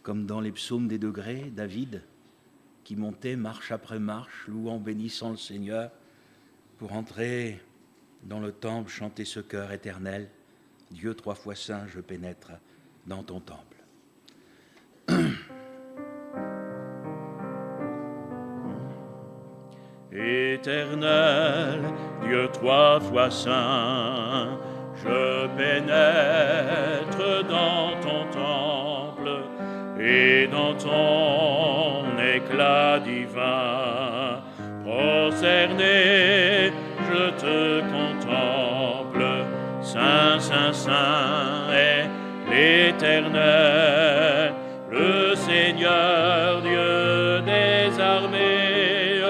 comme dans les psaumes des degrés, David, qui montait marche après marche, louant, bénissant le Seigneur, pour entrer dans le temple, chanter ce chœur éternel. Dieu 3 fois saint, je pénètre dans ton temple. Éternel, Dieu 3 fois saint, je pénètre dans ton temple et dans ton éclat divin. Prosterné, je te contemple, Saint, Saint, Saint est l'Éternel, le Seigneur Dieu des armées,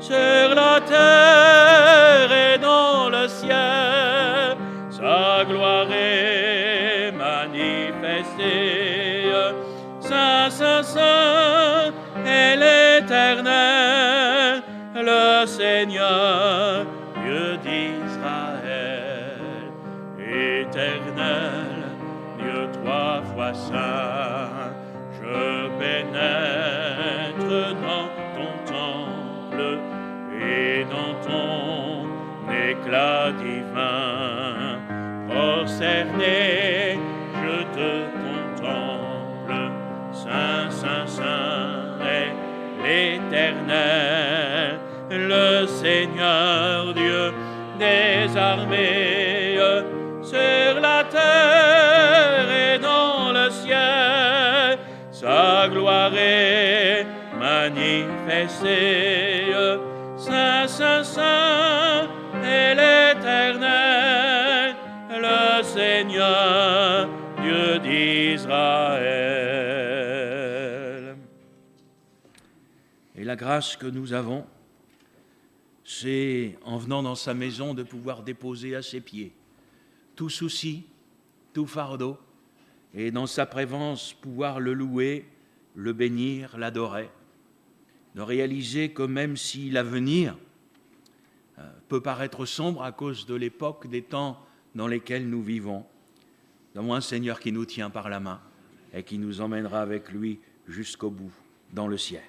sur la terre et dans le ciel, sa gloire est manifestée. Saint, Saint, Saint est l'Éternel, le Seigneur, Dieu d'Israël. Éternel, Dieu 3 fois saint, je pénètre dans ton temple et dans ton éclat divin. Prosterné, je te contemple, Saint, Saint, Saint est l'Éternel, le Seigneur Dieu des armées, sur la terre et dans le ciel, sa gloire est manifestée. Saint, Saint, Saint est l'Éternel, le Seigneur Dieu d'Israël. Et la grâce que nous avons, c'est en venant dans sa maison de pouvoir déposer à ses pieds tout souci, tout fardeau, et dans sa présence pouvoir le louer, le bénir, l'adorer, de réaliser que même si l'avenir peut paraître sombre à cause de l'époque, des temps dans lesquels nous vivons, nous avons un Seigneur qui nous tient par la main et qui nous emmènera avec lui jusqu'au bout, dans le ciel.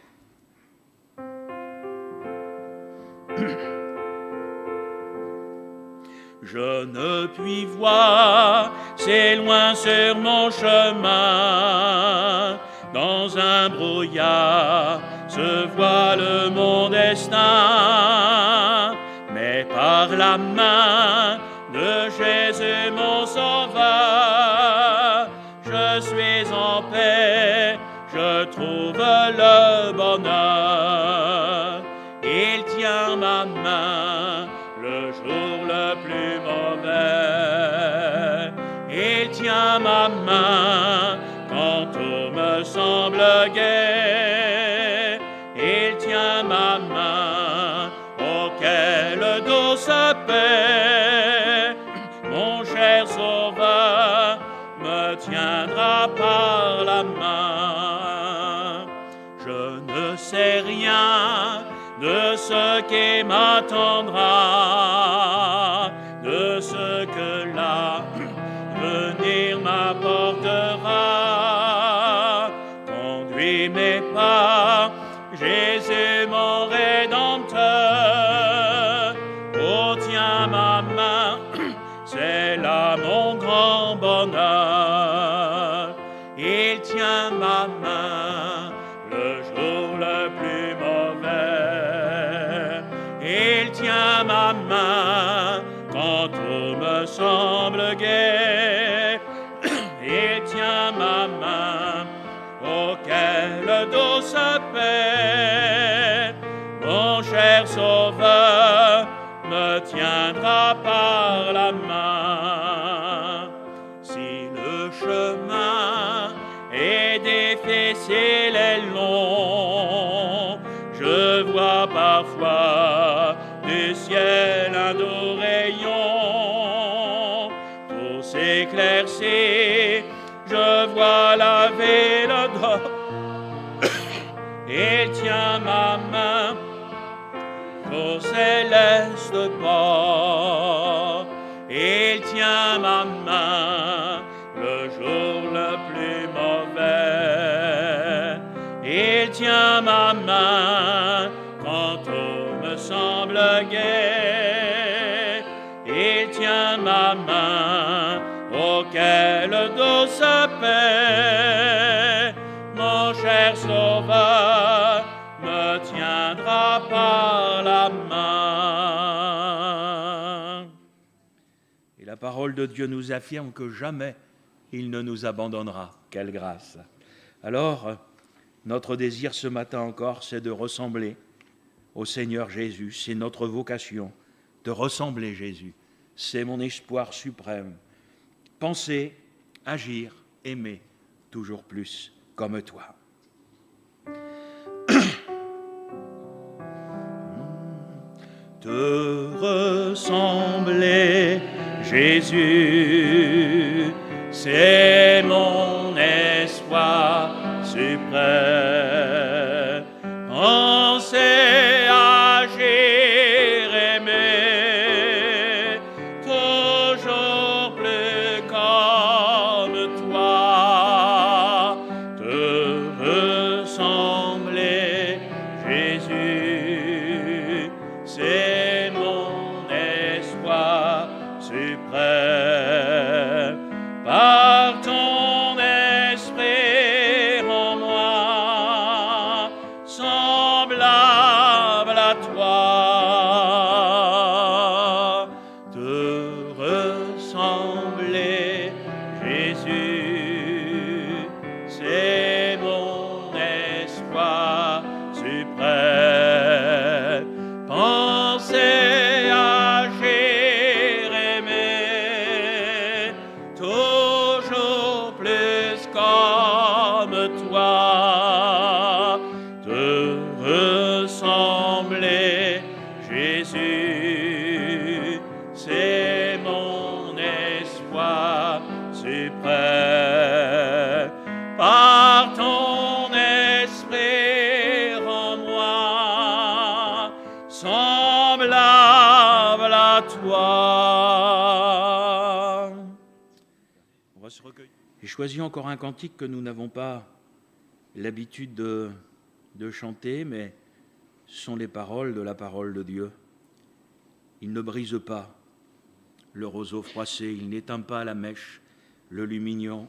Je ne puis voir, c'est loin sur mon chemin, dans un brouillard se voile mon destin, mais par la main de Jésus mon sauveur, je suis en paix, je trouve le bonheur. Il tient ma main le jour le plus mauvais. Il tient ma main quand tout me semble gai. Il tient ma main, oh quelle douce paix. Mon cher sauveur me tiendra par la main. Je ne sais rien de ce qui m'attendra, de ce que l'avenir m'apportera. Conduis mes pas, Jésus mon Rédempteur. Oh, tiens ma main, c'est là mon grand bonheur. Il tient ma main le jour le plus mauvais. Il tient ma main quand tout me semble gai. Il tient ma main, oh quelle douce paix. Mon cher sauveur me tiendra par la main. Si le chemin est difficile et long, je vois parfois du ciel un doux rayon. Tout s'éclaircit, je vois la ville d'or. Il tient ma main au céleste port. Il tient ma main le jour le plus mauvais. tient ma main quand tout me semble gai. Il tient ma main, oh quelle douce paix. Mon cher Sauveur me tiendra par la main. Et la parole de Dieu nous affirme que jamais il ne nous abandonnera. Quelle grâce! Alors, notre désir ce matin encore, c'est de ressembler au Seigneur Jésus. C'est notre vocation de ressembler Jésus. C'est mon espoir suprême. Penser, agir, aimer toujours plus comme toi. Te ressembler, Jésus, c'est mon espoir suprême. Penser, agir, aimer, toujours plus comme toi. Te ressembler, Jésus, c'est mon espoir suprême. Par ton esprit en moi, semblable à toi, te ressembler, Jésus, c'est mon espoir suprême. Penser, agir, aimer, toujours plus comme toi, te ressembler, Jésus, c'est mon espoir suprême. Par ton esprit en moi, semblable à toi. On va se recueillir. J'ai choisi encore un cantique que nous n'avons pas l'habitude de chanter, mais ce sont les paroles de la parole de Dieu. Il ne brise pas le roseau froissé, il n'éteint pas la mèche, le lumignon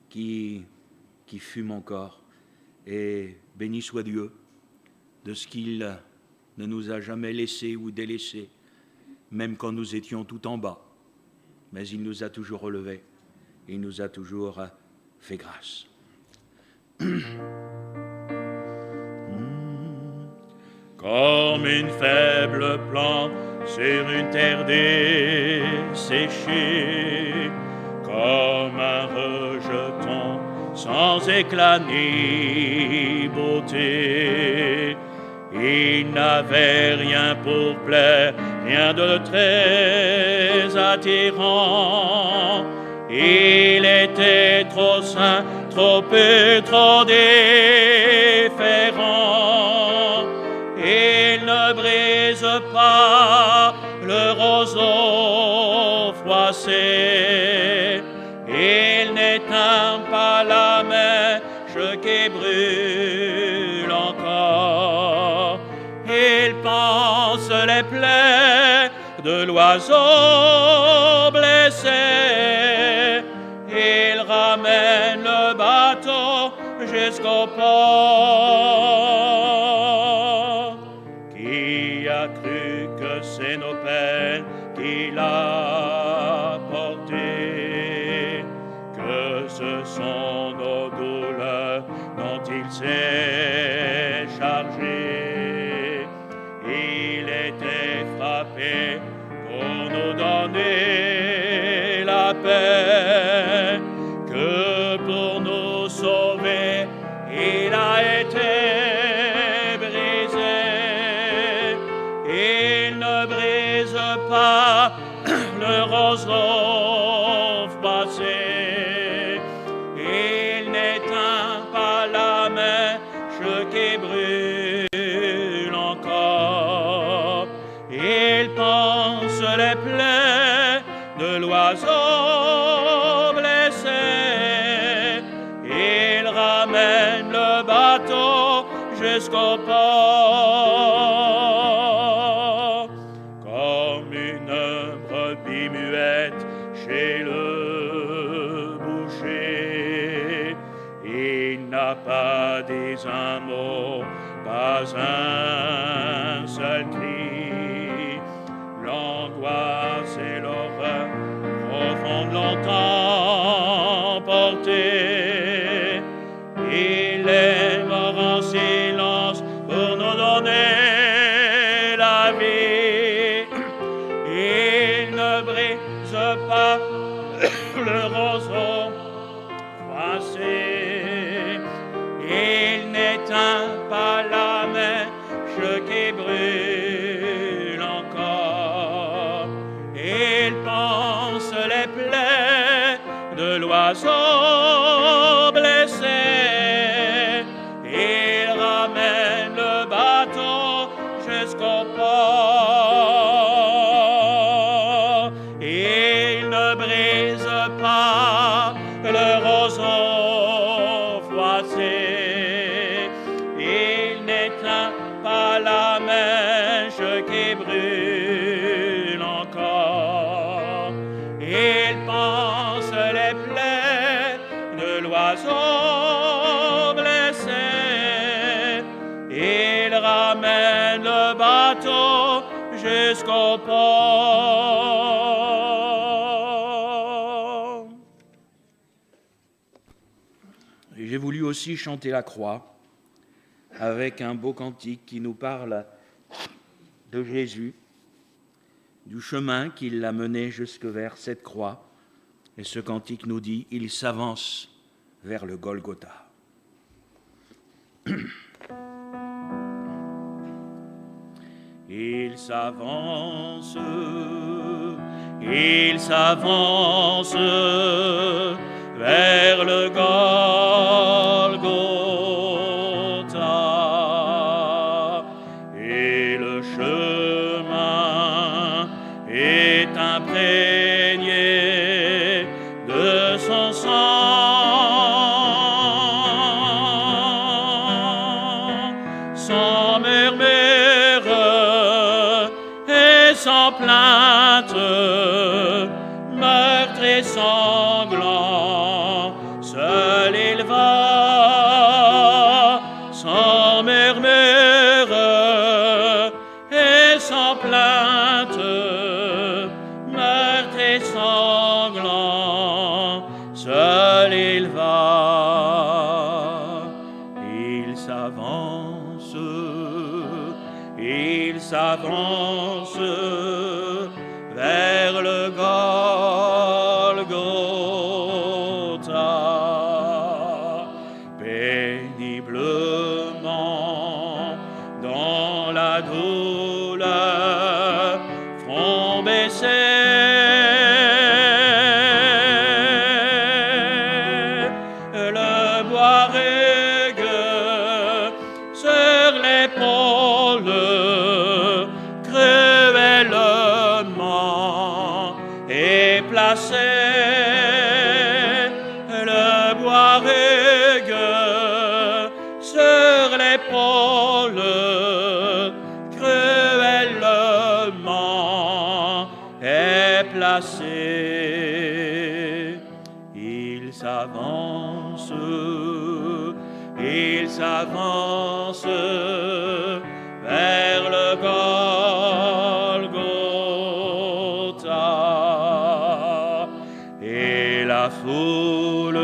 qui fume encore. Et béni soit Dieu de ce qu'il ne nous a jamais laissés ou délaissés, même quand nous étions tout en bas. Mais il nous a toujours relevés, il nous a toujours fait grâce. Comme une faible plante sur une terre desséchée, comme un rejeton sans éclat ni beauté. Il n'avait rien pour plaire, rien de très attirant. Il était trop saint, trop peu, trop différent. Il ne brise pas le roseau froissé. Il n'éteint pas la mèche qui brûle encore. Il panse les plaies de l'oiseau blessé. Il ramène le bateau jusqu'au port. Qui a cru que c'est nos peines qu'il a portées, que ce sont nos douleurs dont il s'est chargé. Il était frappé pour nous donner la paix, que pour nous sauver, il a été brisé. Il ne brise pas le roseau froissé. Il n'éteint pas la mèche qui brûle encore. Il panse les plaies de l'oiseau blessé. Il ramène le bateau jusqu'au port, comme une brebis muette chez le boucher. Il n'a pas dit un mot, pas un seul cri. L'angoisse et l'horreur profonde l'ont emporté. Il est mort en silence pour nous donner la vie. Il ne brise pas le roseau froissé. Il n'éteint pas la mèche qui brûle encore. Il panse les plaies de l'oiseau blessé. Il ramène le bateau jusqu'au port. Il ne brise pas le roseau froissé. Il n'éteint pas la mèche qui brûle encore. Il panse les plaies de l'oiseau blessé. Il ramène le bateau jusqu'au port. J'ai voulu aussi chanter la croix avec un beau cantique qui nous parle de Jésus, du chemin qui l'a mené jusque vers cette croix. Et ce cantique nous dit « Il s'avance vers le Golgotha ». Il s'avance vers le Golgotha, et le chemin est imprégné de son sang, sans murmure et sans plainte, meurtre et sanglant, seul il va, sans murmure et sans plainte, meurtre et sanglant, seul il va. Il s'avance vers le Golgotha, péniblement dans la douleur, front baissé, le bois rugueux sur l'épaule, cruellement est placé, le bois rugueux sur l'épaule, cruellement est placé. Il s'avance vers le Golgotha, et la foule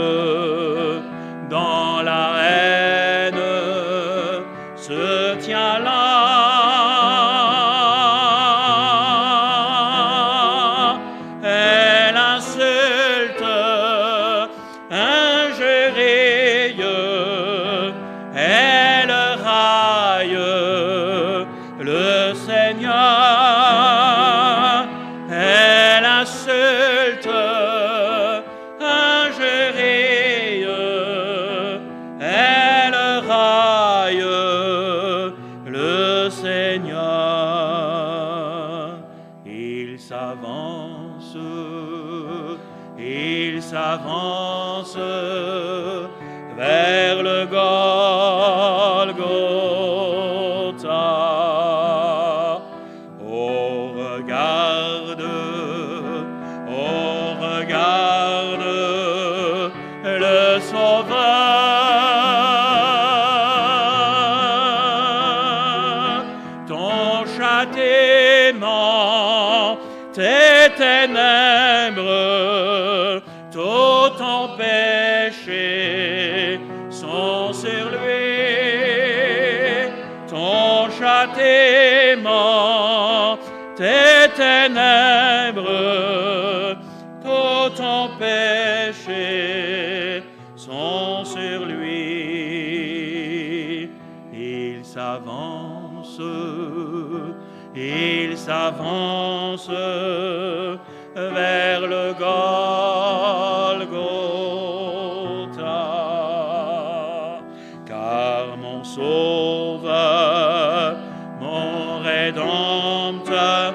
dans l'arène se tient là. Elle insulte, injurie, elle raille le Seigneur. Elle insulte, injurie, elle raille le Seigneur. Il s'avance vers le Golgotha. ténèbres, tout ton péché sont sur lui, ton châtiment, tes ténèbres, tout ton péché sont sur lui. Il s'avance vers le Golgotha, car mon Sauveur, mon Rédempteur,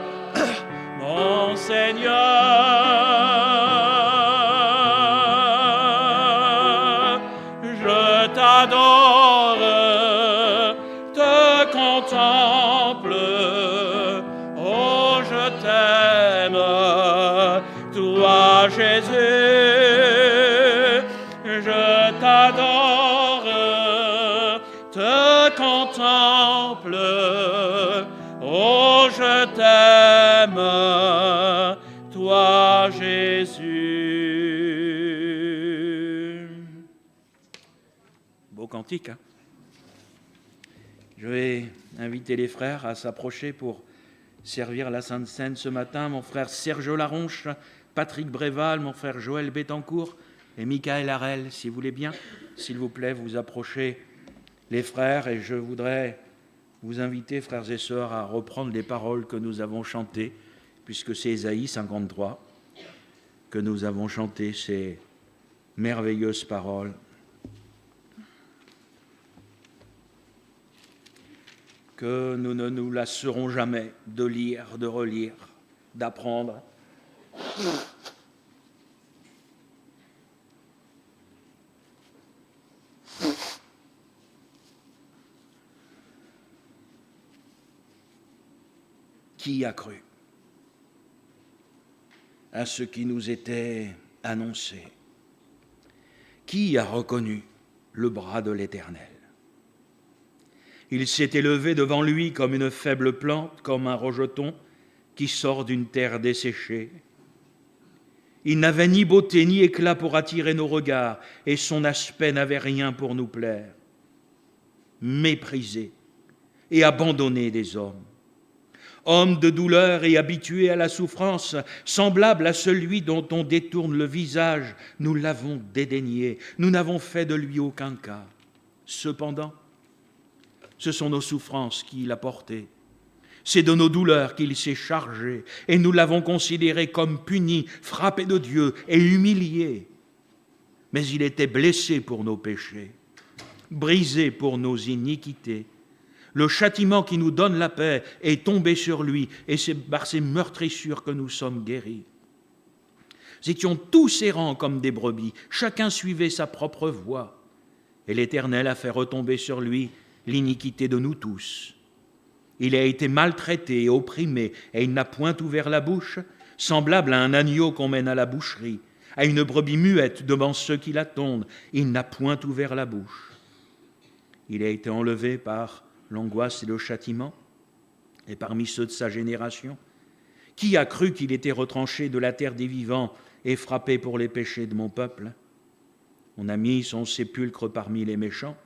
mon Seigneur, je t'adore, te contemple, oh je t'aime, toi Jésus, je t'adore, te contemple, oh je t'aime, toi Jésus. Beau cantique, hein? Je vais inviter les frères à s'approcher pour servir la Sainte Seine ce matin. Mon frère Serge Laronche, Patrick Bréval, mon frère Joël Bettencourt et Michael Harel, si vous voulez bien, s'il vous plaît, vous approchez les frères, et je voudrais vous inviter, frères et sœurs, à reprendre les paroles que nous avons chantées, puisque c'est Ésaïe 53 que nous avons chanté, ces merveilleuses paroles. Que nous ne nous lasserons jamais de lire, de relire, d'apprendre. Qui a cru à ce qui nous était annoncé? Qui a reconnu le bras de l'Éternel? Il s'est élevé devant lui comme une faible plante, comme un rejeton qui sort d'une terre desséchée. Il n'avait ni beauté ni éclat pour attirer nos regards, et son aspect n'avait rien pour nous plaire. Méprisé et abandonné des hommes. Homme de douleur et habitué à la souffrance, semblable à celui dont on détourne le visage, nous l'avons dédaigné, nous n'avons fait de lui aucun cas. Cependant, ce sont nos souffrances qu'il a portées. C'est de nos douleurs qu'il s'est chargé, et nous l'avons considéré comme puni, frappé de Dieu et humilié. Mais il était blessé pour nos péchés, brisé pour nos iniquités. Le châtiment qui nous donne la paix est tombé sur lui, et c'est par ses meurtrissures que nous sommes guéris. Nous étions tous errants comme des brebis, chacun suivait sa propre voie, et l'Éternel a fait retomber sur lui l'iniquité de nous tous. Il a été maltraité et opprimé, et il n'a point ouvert la bouche, semblable à un agneau qu'on mène à la boucherie, à une brebis muette devant ceux qui la tondent, il n'a point ouvert la bouche. Il a été enlevé par l'angoisse et le châtiment, et parmi ceux de sa génération, qui a cru qu'il était retranché de la terre des vivants et frappé pour les péchés de mon peuple? On a mis son sépulcre parmi les méchants,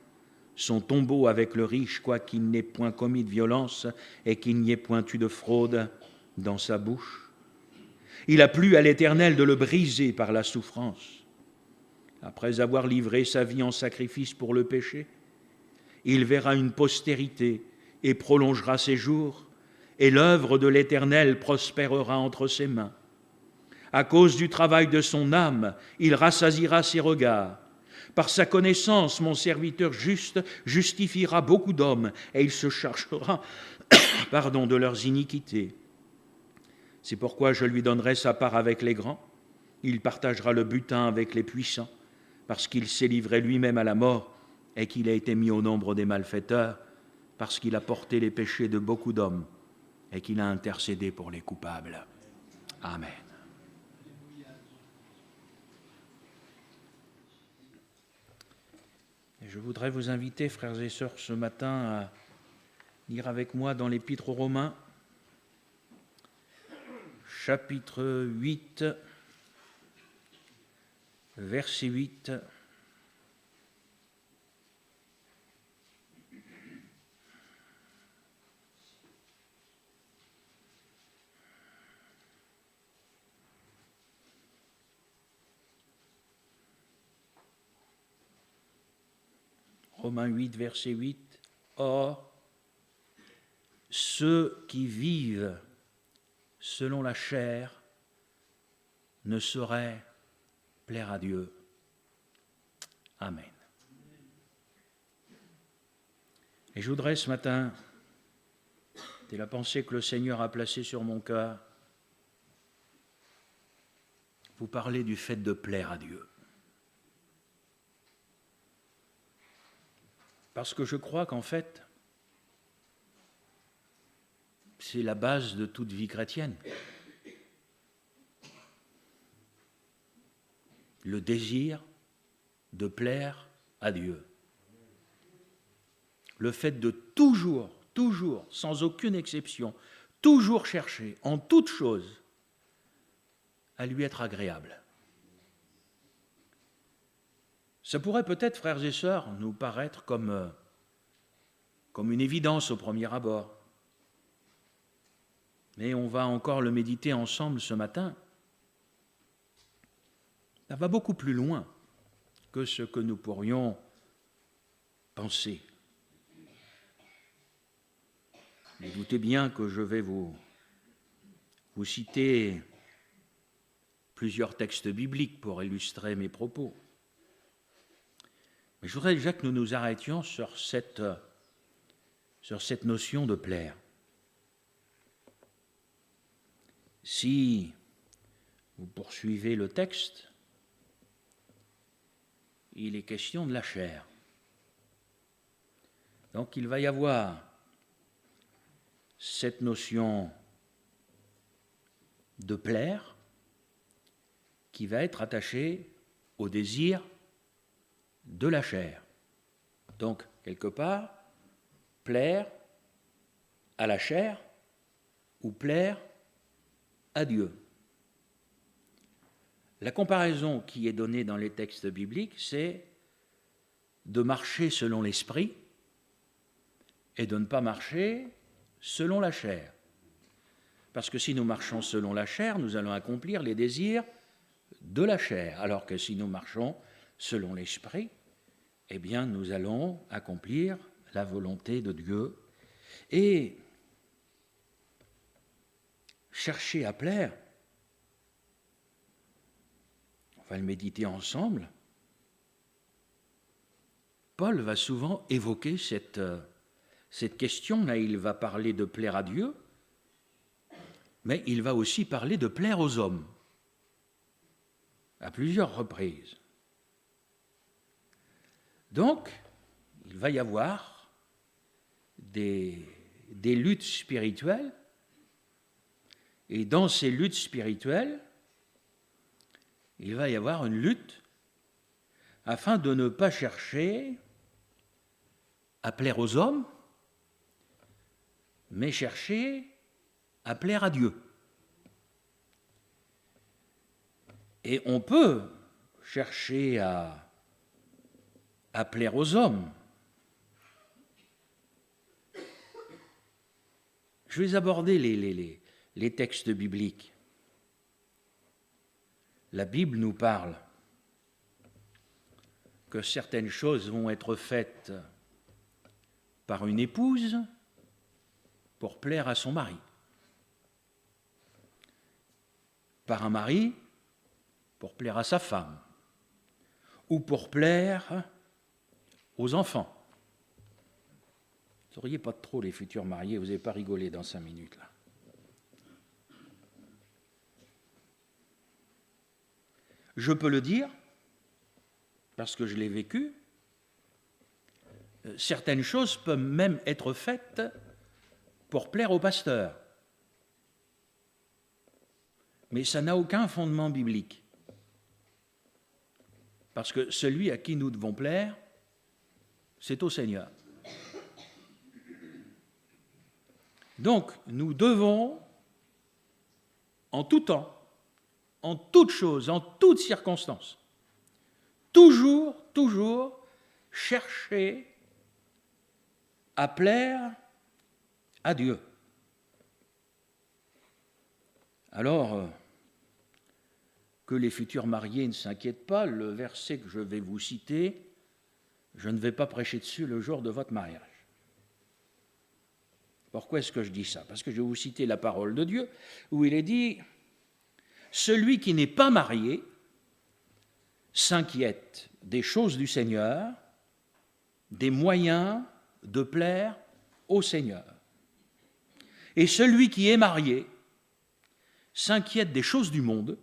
son tombeau avec le riche, quoiqu'il n'ait point commis de violence et qu'il n'y ait point eu de fraude dans sa bouche. Il a plu à l'Éternel de le briser par la souffrance. Après avoir livré sa vie en sacrifice pour le péché, il verra une postérité et prolongera ses jours, et l'œuvre de l'Éternel prospérera entre ses mains. À cause du travail de son âme, il rassasiera ses regards. Par sa connaissance, mon serviteur juste justifiera beaucoup d'hommes, et il se chargera de leurs iniquités. C'est pourquoi je lui donnerai sa part avec les grands. Il partagera le butin avec les puissants, parce qu'il s'est livré lui-même à la mort, et qu'il a été mis au nombre des malfaiteurs, parce qu'il a porté les péchés de beaucoup d'hommes, et qu'il a intercédé pour les coupables. Amen. Et je voudrais vous inviter, frères et sœurs, ce matin à lire avec moi dans l'Épître aux Romains, chapitre 8, verset 8. Romains 8, verset 8. Or, ceux qui vivent selon la chair ne sauraient plaire à Dieu. Amen. Et je voudrais ce matin, c'est la pensée que le Seigneur a placée sur mon cœur, vous parler du fait de plaire à Dieu. Parce que je crois qu'en fait, c'est la base de toute vie chrétienne. Le désir de plaire à Dieu. Le fait de toujours, sans aucune exception, toujours chercher en toute chose à lui être agréable. Ça pourrait peut-être, frères et sœurs, nous paraître comme une évidence au premier abord. Mais on va encore le méditer ensemble ce matin. Ça va beaucoup plus loin que ce que nous pourrions penser. Vous doutez bien que je vais vous citer plusieurs textes bibliques pour illustrer mes propos. Mais je voudrais déjà que nous nous arrêtions sur cette notion de plaire. Si vous poursuivez le texte, il est question de la chair. Donc il va y avoir cette notion de plaire qui va être attachée au désir de la chair. Donc, quelque part, plaire à la chair ou plaire à Dieu. La comparaison qui est donnée dans les textes bibliques, c'est de marcher selon l'esprit et de ne pas marcher selon la chair. Parce que si nous marchons selon la chair, nous allons accomplir les désirs de la chair, alors que si nous marchons selon l'esprit, eh bien nous allons accomplir la volonté de Dieu. Et chercher à plaire, on va le méditer ensemble, Paul va souvent évoquer cette question. Là, il va parler de plaire à Dieu, mais il va aussi parler de plaire aux hommes, à plusieurs reprises. Donc, il va y avoir des luttes spirituelles, et dans ces luttes spirituelles, il va y avoir une lutte afin de ne pas chercher à plaire aux hommes, mais chercher à plaire à Dieu. Et on peut chercher à plaire aux hommes. Je vais aborder les textes bibliques. La Bible nous parle que certaines choses vont être faites par une épouse pour plaire à son mari, par un mari pour plaire à sa femme, ou pour plaire aux enfants. Ne souriez pas trop les futurs mariés, vous n'avez pas rigolé dans 5 minutes là. Je peux le dire, parce que je l'ai vécu, certaines choses peuvent même être faites pour plaire au pasteur. Mais ça n'a aucun fondement biblique. Parce que celui à qui nous devons plaire, c'est au Seigneur. Donc, nous devons en tout temps, en toutes choses, en toutes circonstances. Toujours, toujours chercher à plaire à Dieu. Alors, que les futurs mariés ne s'inquiètent pas, le verset que je vais vous citer, je ne vais pas prêcher dessus le jour de votre mariage. Pourquoi est-ce que je dis ça? Parce que je vais vous citer la parole de Dieu, où il est dit « Celui qui n'est pas marié s'inquiète des choses du Seigneur, des moyens de plaire au Seigneur. Et celui qui est marié s'inquiète des choses du monde,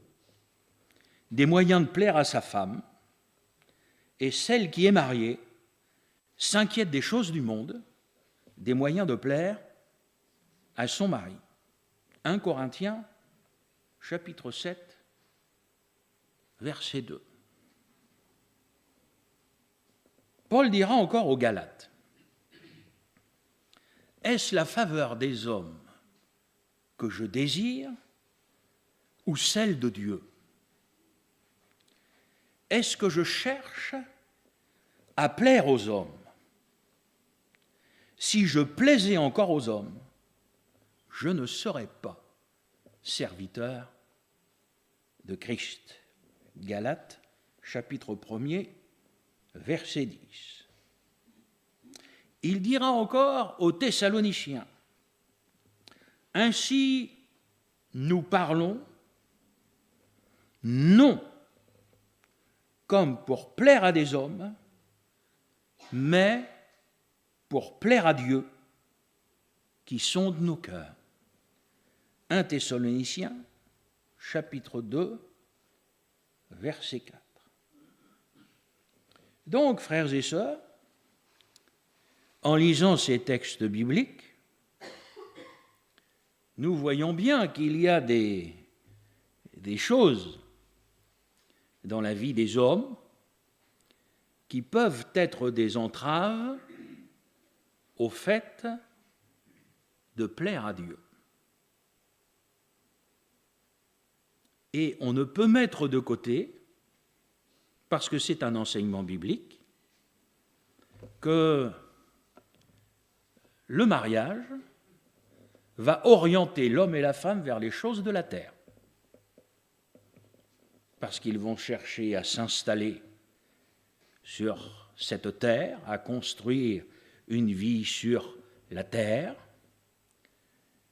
des moyens de plaire à sa femme, et celle qui est mariée s'inquiète des choses du monde, des moyens de plaire à son mari. » 1 Corinthiens, chapitre 7, verset 2. Paul dira encore aux Galates, « Est-ce la faveur des hommes que je désire ou celle de Dieu? Est-ce que je cherche à plaire aux hommes? Si je plaisais encore aux hommes, je ne serais pas serviteur de Christ. » Galates, chapitre 1er, verset 10. Il dira encore aux Thessaloniciens, « Ainsi nous parlons, non comme pour plaire à des hommes, mais pour plaire à Dieu qui sonde nos cœurs. » 1 Thessaloniciens, chapitre 2, verset 4. Donc, frères et sœurs, en lisant ces textes bibliques, nous voyons bien qu'il y a des choses dans la vie des hommes qui peuvent être des entraves au fait de plaire à Dieu. Et on ne peut mettre de côté, parce que c'est un enseignement biblique, que le mariage va orienter l'homme et la femme vers les choses de la terre. Parce qu'ils vont chercher à s'installer sur cette terre, à construire une vie sur la terre.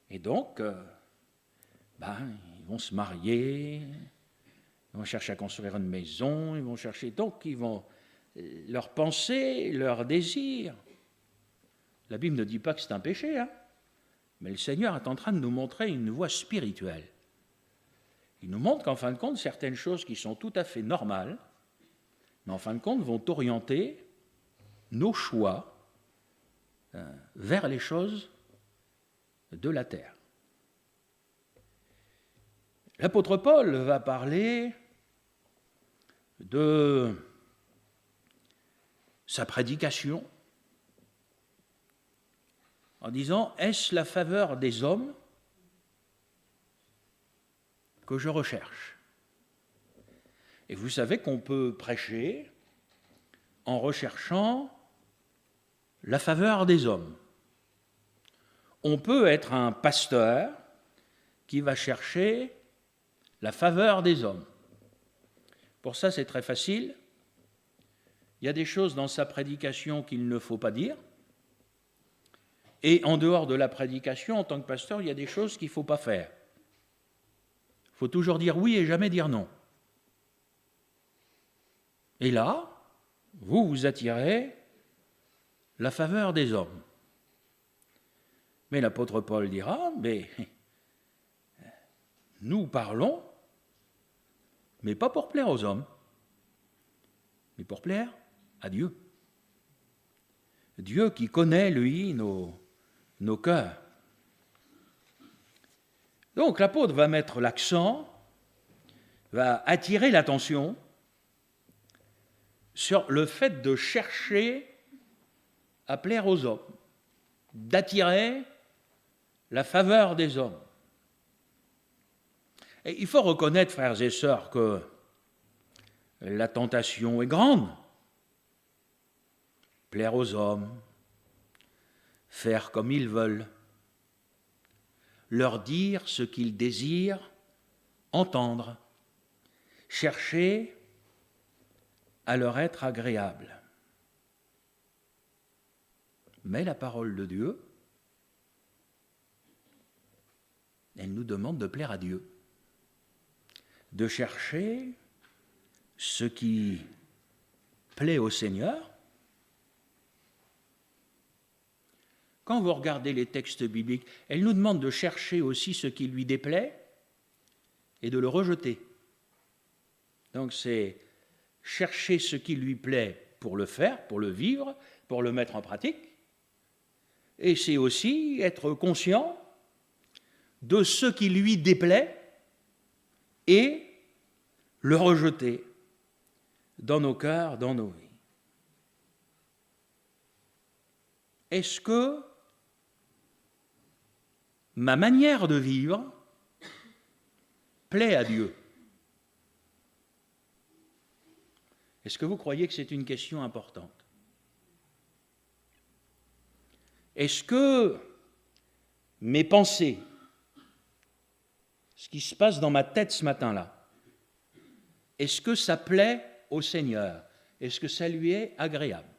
Et donc, ils vont se marier, ils vont chercher à construire une maison, ils vont chercher, donc ils vont, leurs pensées, leurs désirs. La Bible ne dit pas que c'est un péché, mais le Seigneur est en train de nous montrer une voie spirituelle. Il nous montre qu'en fin de compte, certaines choses qui sont tout à fait normales, mais en fin de compte vont orienter nos choix vers les choses de la terre. L'apôtre Paul va parler de sa prédication en disant « Est-ce la faveur des hommes que je recherche ?» Et vous savez qu'on peut prêcher en recherchant la faveur des hommes. On peut être un pasteur qui va chercher la faveur des hommes. Pour ça, c'est très facile. Il y a des choses dans sa prédication qu'il ne faut pas dire. Et en dehors de la prédication, en tant que pasteur, il y a des choses qu'il ne faut pas faire. Il faut toujours dire oui et jamais dire non. Et là, vous attirez la faveur des hommes. Mais l'apôtre Paul dira, mais nous parlons, mais pas pour plaire aux hommes, mais pour plaire à Dieu. Dieu qui connaît, lui, nos cœurs. Donc l'apôtre va mettre l'accent, va attirer l'attention sur le fait de chercher à plaire aux hommes, d'attirer la faveur des hommes. Et il faut reconnaître, frères et sœurs, que la tentation est grande. Plaire aux hommes, faire comme ils veulent, leur dire ce qu'ils désirent entendre, chercher à leur être agréable. Mais la parole de Dieu, elle nous demande de plaire à Dieu, de chercher ce qui plaît au Seigneur. Quand vous regardez les textes bibliques, elle nous demande de chercher aussi ce qui lui déplaît et de le rejeter. Donc c'est chercher ce qui lui plaît pour le faire, pour le vivre, pour le mettre en pratique. Et c'est aussi être conscient de ce qui lui déplaît et le rejeter dans nos cœurs, dans nos vies. Est-ce que ma manière de vivre plaît à Dieu? Est-ce que vous croyez que c'est une question importante? Est-ce que mes pensées, ce qui se passe dans ma tête ce matin-là, est-ce que ça plaît au Seigneur? Est-ce que ça lui est agréable?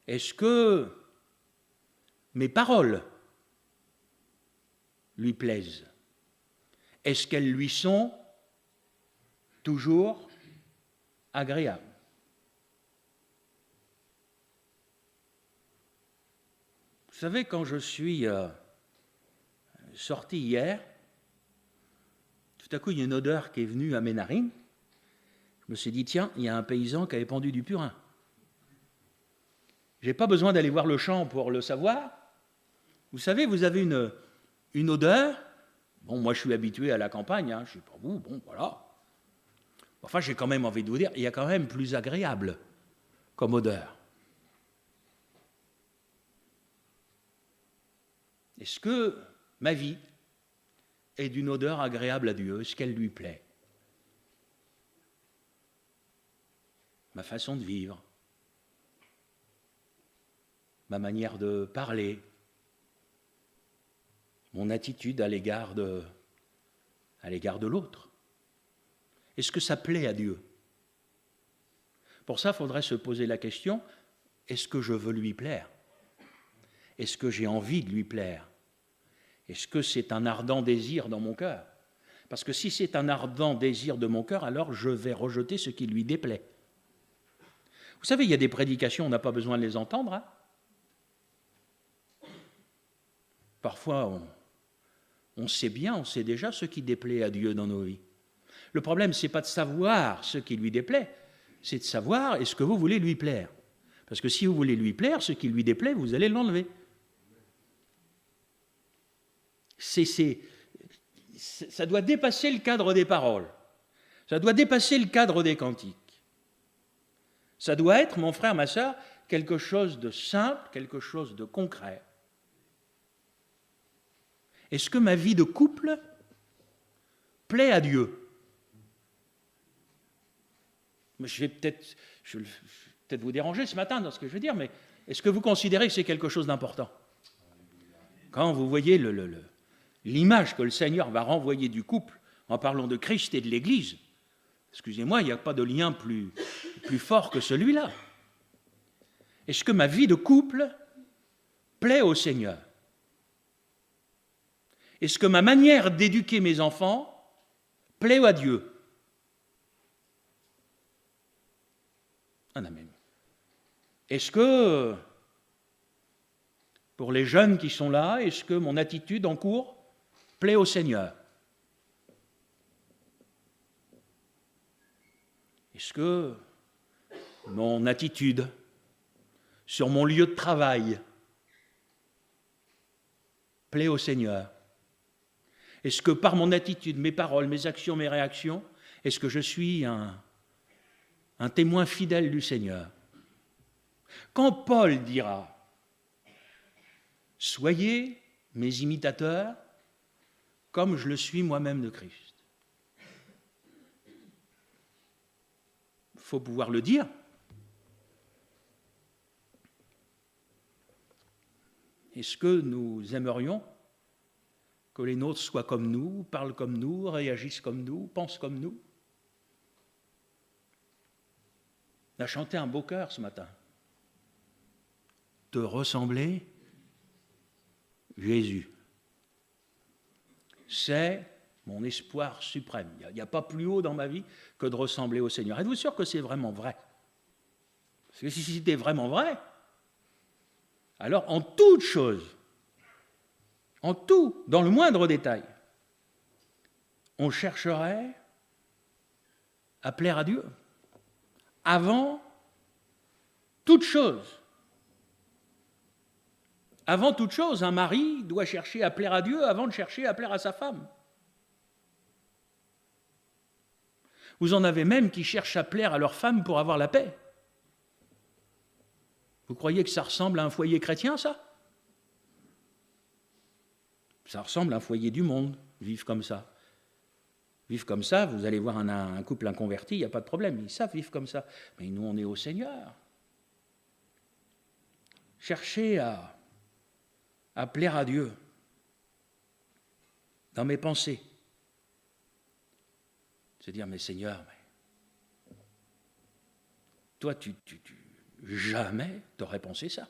Est-ce que mes paroles lui plaisent? Est-ce qu'elles lui sont toujours agréables? Vous savez, quand je suis sorti hier, tout à coup, il y a une odeur qui est venue à mes narines. Je me suis dit, tiens, il y a un paysan qui avait pendu du purin. Je n'ai pas besoin d'aller voir le champ pour le savoir. Vous savez, vous avez une odeur. Bon, moi, je suis habitué à la campagne, je ne sais pas vous, bon, voilà. Enfin, j'ai quand même envie de vous dire, il y a quand même plus agréable comme odeur. Est-ce que ma vie est d'une odeur agréable à Dieu? Est-ce qu'elle lui plaît? Ma façon de vivre, ma manière de parler, mon attitude à l'égard de l'autre. Est-ce que ça plaît à Dieu? Pour ça, il faudrait se poser la question, est-ce que je veux lui plaire? Est-ce que j'ai envie de lui plaire? Est-ce que c'est un ardent désir dans mon cœur? Parce que si c'est un ardent désir de mon cœur, alors je vais rejeter ce qui lui déplaît. Vous savez, il y a des prédications, on n'a pas besoin de les entendre. Parfois, on sait bien, on sait déjà ce qui déplaît à Dieu dans nos vies. Le problème, ce n'est pas de savoir ce qui lui déplaît, c'est de savoir est-ce que vous voulez lui plaire. Parce que si vous voulez lui plaire, ce qui lui déplaît, vous allez l'enlever. Ça doit dépasser le cadre des paroles. Ça doit dépasser le cadre des cantiques. Ça doit être, mon frère, ma sœur, quelque chose de simple, quelque chose de concret. Est-ce que ma vie de couple plaît à Dieu? Je vais peut-être vous déranger ce matin dans ce que je veux dire, mais est-ce que vous considérez que c'est quelque chose d'important? Quand vous voyez l'image que le Seigneur va renvoyer du couple en parlant de Christ et de l'Église, excusez-moi, il n'y a pas de lien plus fort que celui-là. Est-ce que ma vie de couple plaît au Seigneur? Est-ce que ma manière d'éduquer mes enfants plaît à Dieu? Amen. Est-ce que, pour les jeunes qui sont là, est-ce que mon attitude en cours plaît au Seigneur? Est-ce que mon attitude sur mon lieu de travail plaît au Seigneur? Est-ce que par mon attitude, mes paroles, mes actions, mes réactions, est-ce que je suis un témoin fidèle du Seigneur? Quand Paul dira « Soyez mes imitateurs comme je le suis moi-même de Christ. Il faut pouvoir le dire. Est-ce que nous aimerions que les nôtres soient comme nous, parlent comme nous, réagissent comme nous, pensent comme nous? On a chanté un beau chœur ce matin. Te ressembler, Jésus. C'est mon espoir suprême. Il n'y a pas plus haut dans ma vie que de ressembler au Seigneur. Êtes-vous sûr que c'est vraiment vrai? Parce que si c'était vraiment vrai, alors en toute chose, en tout, dans le moindre détail, on chercherait à plaire à Dieu avant toute chose. Avant toute chose, un mari doit chercher à plaire à Dieu avant de chercher à plaire à sa femme. Vous en avez même qui cherchent à plaire à leur femme pour avoir la paix. Vous croyez que ça ressemble à un foyer chrétien, ça? Ça ressemble à un foyer du monde, vivre comme ça. Vivre comme ça, vous allez voir un couple inconverti, il n'y a pas de problème, ils savent vivre comme ça. Mais nous, on est au Seigneur. Cherchez à plaire à Dieu dans mes pensées. Se dire, mais Seigneur, toi, jamais t'aurais pensé ça.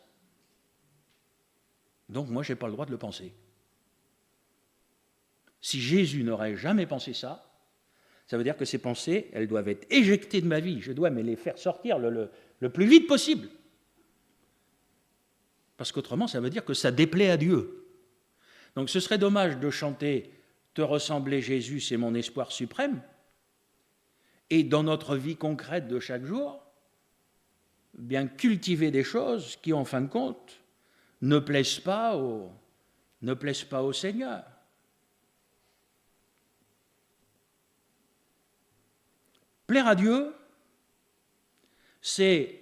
Donc moi, je n'ai pas le droit de le penser. Si Jésus n'aurait jamais pensé ça, ça veut dire que ces pensées, elles doivent être éjectées de ma vie. Je dois me les faire sortir le plus vite possible. Parce qu'autrement, ça veut dire que ça déplaît à Dieu. Donc ce serait dommage de chanter « Te ressembler Jésus, c'est mon espoir suprême » et dans notre vie concrète de chaque jour, bien cultiver des choses qui, en fin de compte, ne plaisent pas au Seigneur. Plaire à Dieu, c'est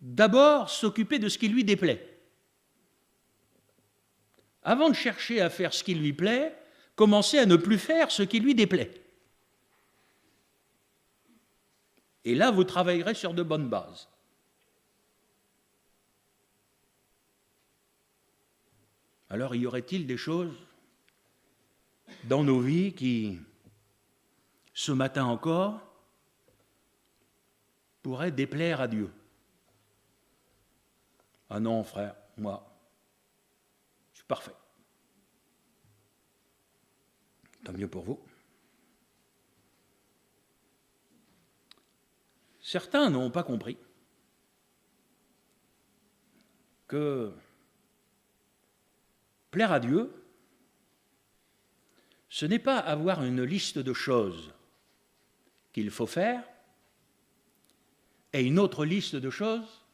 d'abord s'occuper de ce qui lui déplaît. Avant de chercher à faire ce qui lui plaît, commencez à ne plus faire ce qui lui déplaît. Et là, vous travaillerez sur de bonnes bases. Alors, y aurait-il des choses dans nos vies qui, ce matin encore, pourraient déplaire à Dieu? Ah non, frère, moi, je suis parfait. Tant mieux pour vous. Certains n'ont pas compris que plaire à Dieu, ce n'est pas avoir une liste de choses qu'il faut faire et une autre liste de choses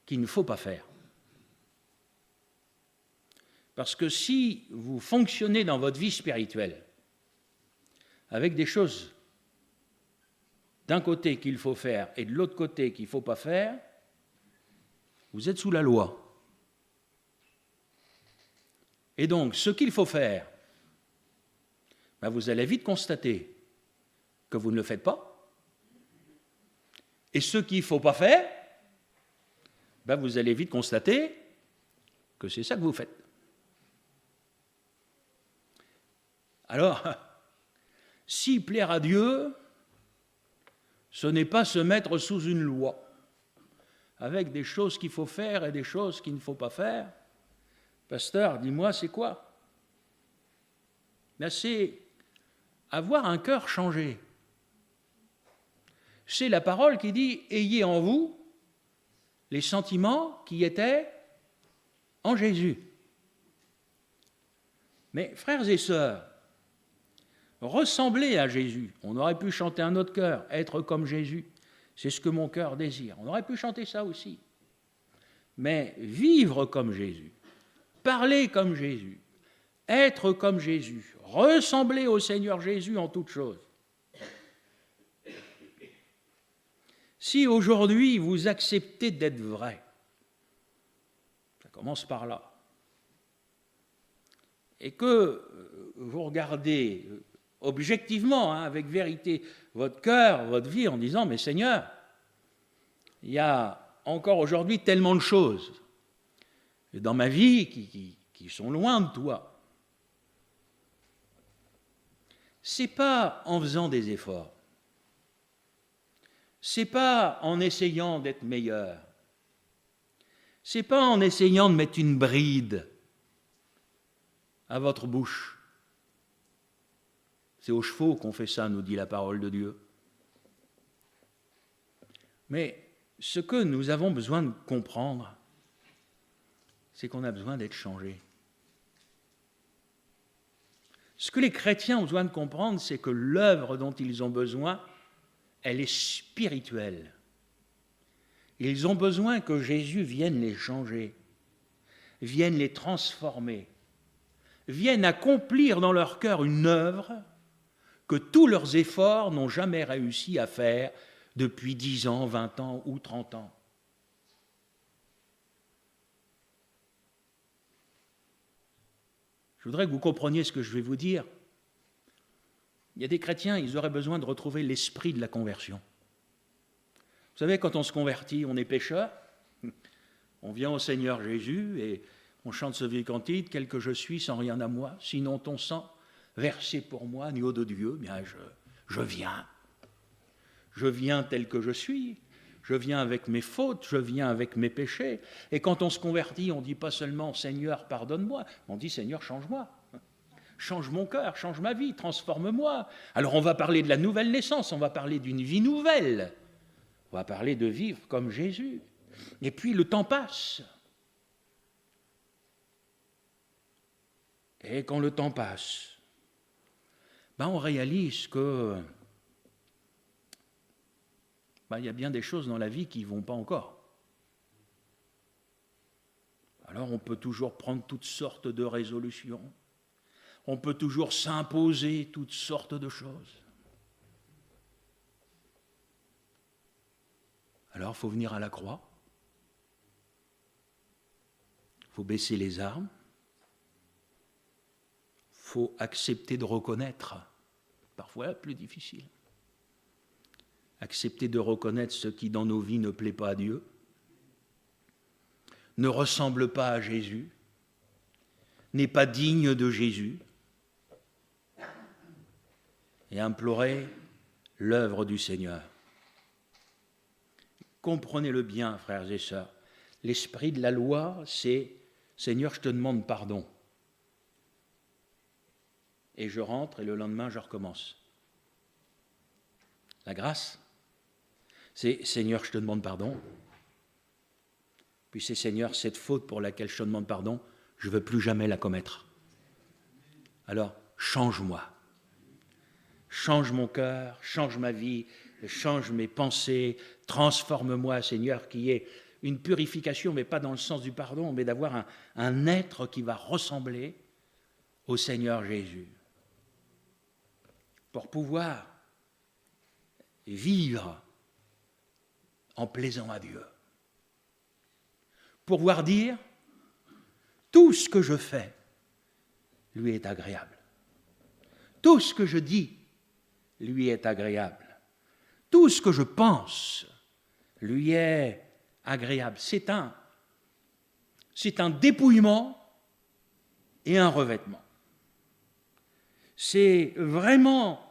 qu'il ne faut pas faire. Parce que si vous fonctionnez dans votre vie spirituelle avec des choses d'un côté qu'il faut faire et de l'autre côté qu'il ne faut pas faire, vous êtes sous la loi. Et donc, ce qu'il faut faire, vous allez vite constater que vous ne le faites pas. Et ce qu'il ne faut pas faire, vous allez vite constater que c'est ça que vous faites. Alors, si plaire à Dieu, ce n'est pas se mettre sous une loi, avec des choses qu'il faut faire et des choses qu'il ne faut pas faire. Pasteur, dis-moi, c'est quoi? C'est avoir un cœur changé. C'est la parole qui dit « Ayez en vous les sentiments qui étaient en Jésus ». Mais frères et sœurs, ressembler à Jésus, on aurait pu chanter un autre chœur, « Être comme Jésus », c'est ce que mon cœur désire. On aurait pu chanter ça aussi. Mais vivre comme Jésus, parler comme Jésus, être comme Jésus, ressembler au Seigneur Jésus en toutes choses. Si aujourd'hui vous acceptez d'être vrai, ça commence par là. et que vous regardez objectivement, avec vérité, votre cœur, votre vie, en disant « Mais Seigneur, il y a encore aujourd'hui tellement de choses dans ma vie qui sont loin de toi. » C'est pas en faisant des efforts, c'est pas en essayant d'être meilleur, c'est pas en essayant de mettre une bride à votre bouche. C'est aux chevaux qu'on fait ça, nous dit la parole de Dieu. Mais ce que nous avons besoin de comprendre, c'est qu'on a besoin d'être changé. Ce que les chrétiens ont besoin de comprendre, c'est que l'œuvre dont ils ont besoin, elle est spirituelle. Ils ont besoin que Jésus vienne les changer, vienne les transformer, vienne accomplir dans leur cœur une œuvre que tous leurs efforts n'ont jamais réussi à faire depuis 10 ans, 20 ans ou 30 ans. Je voudrais que vous compreniez ce que je vais vous dire. Il y a des chrétiens, ils auraient besoin de retrouver l'esprit de la conversion. Vous savez, quand on se convertit, on est pécheur, on vient au Seigneur Jésus et on chante ce vieux cantique, « Quel que je suis, sans rien à moi, sinon ton sang, versé pour moi, agneau de Dieu, bien je viens. Je viens tel que je suis, je viens avec mes fautes, je viens avec mes péchés. » Et quand on se convertit, on ne dit pas seulement « Seigneur, pardonne-moi », on dit « Seigneur, change-moi. Change mon cœur, change ma vie, transforme-moi. » Alors on va parler de la nouvelle naissance, on va parler d'une vie nouvelle. On va parler de vivre comme Jésus. Et puis le temps passe. Et quand le temps passe, on réalise que il y a bien des choses dans la vie qui ne vont pas encore. Alors on peut toujours prendre toutes sortes de résolutions. On peut toujours s'imposer toutes sortes de choses. Alors il faut venir à la croix. Il faut baisser les armes. Il faut accepter de reconnaître, parfois plus difficile, accepter de reconnaître ce qui dans nos vies ne plaît pas à Dieu, ne ressemble pas à Jésus, n'est pas digne de Jésus, et implorer l'œuvre du Seigneur. Comprenez-le bien, frères et sœurs, l'esprit de la loi, c'est « Seigneur, je te demande pardon ». Et je rentre et le lendemain, je recommence. La grâce, c'est « Seigneur, je te demande pardon ». Puis c'est « Seigneur, cette faute pour laquelle je te demande pardon, je ne veux plus jamais la commettre. Alors, change-moi. Change mon cœur, change ma vie, change mes pensées, transforme-moi, Seigneur, qui est une purification, mais pas dans le sens du pardon, mais d'avoir un être qui va ressembler au Seigneur Jésus. Pour pouvoir vivre en plaisant à Dieu. Pour pouvoir dire, tout ce que je fais lui est agréable. Tout ce que je dis lui est agréable. Tout ce que je pense lui est agréable. C'est un dépouillement et un revêtement. C'est vraiment,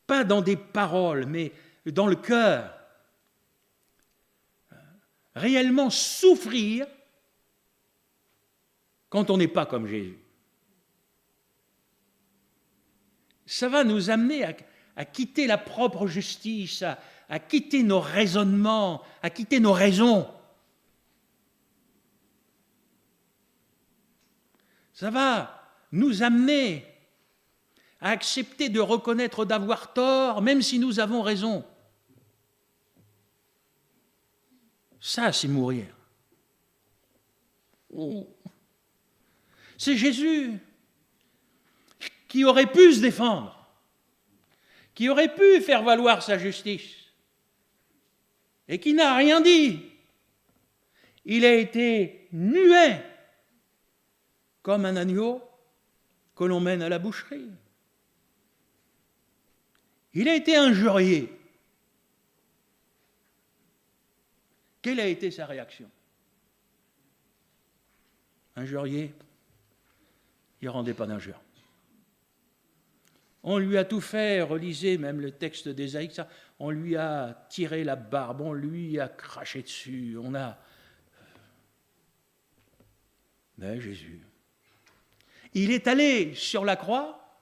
pas dans des paroles, mais dans le cœur, réellement souffrir quand on n'est pas comme Jésus. Ça va nous amener à quitter la propre justice, à quitter nos raisonnements, à quitter nos raisons. Ça va nous amener à accepter de reconnaître d'avoir tort, même si nous avons raison. Ça, c'est mourir. C'est Jésus qui aurait pu se défendre, qui aurait pu faire valoir sa justice, et qui n'a rien dit. Il a été muet comme un agneau, que l'on mène à la boucherie. Il a été injurié. Quelle a été sa réaction? Injurié, il ne rendait pas d'injure. On lui a tout fait, relisez même le texte d'Ésaïe, on lui a tiré la barbe, on lui a craché dessus, Mais Jésus, il est allé sur la croix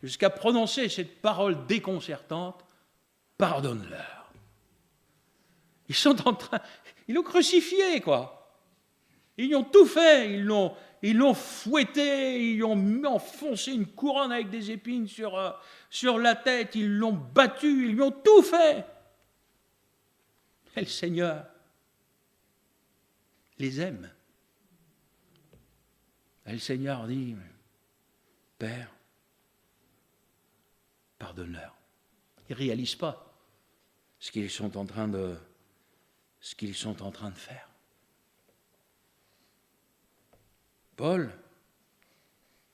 jusqu'à prononcer cette parole déconcertante, pardonne-leur. Ils l'ont crucifié, quoi. Ils lui ont tout fait, ils l'ont fouetté, ils lui ont enfoncé une couronne avec des épines sur la tête, ils l'ont battu, ils lui ont tout fait. Et le Seigneur les aime. Et le Seigneur dit, Père, pardonne-leur. Ils ne réalisent pas ce qu'ils sont en train de faire. Paul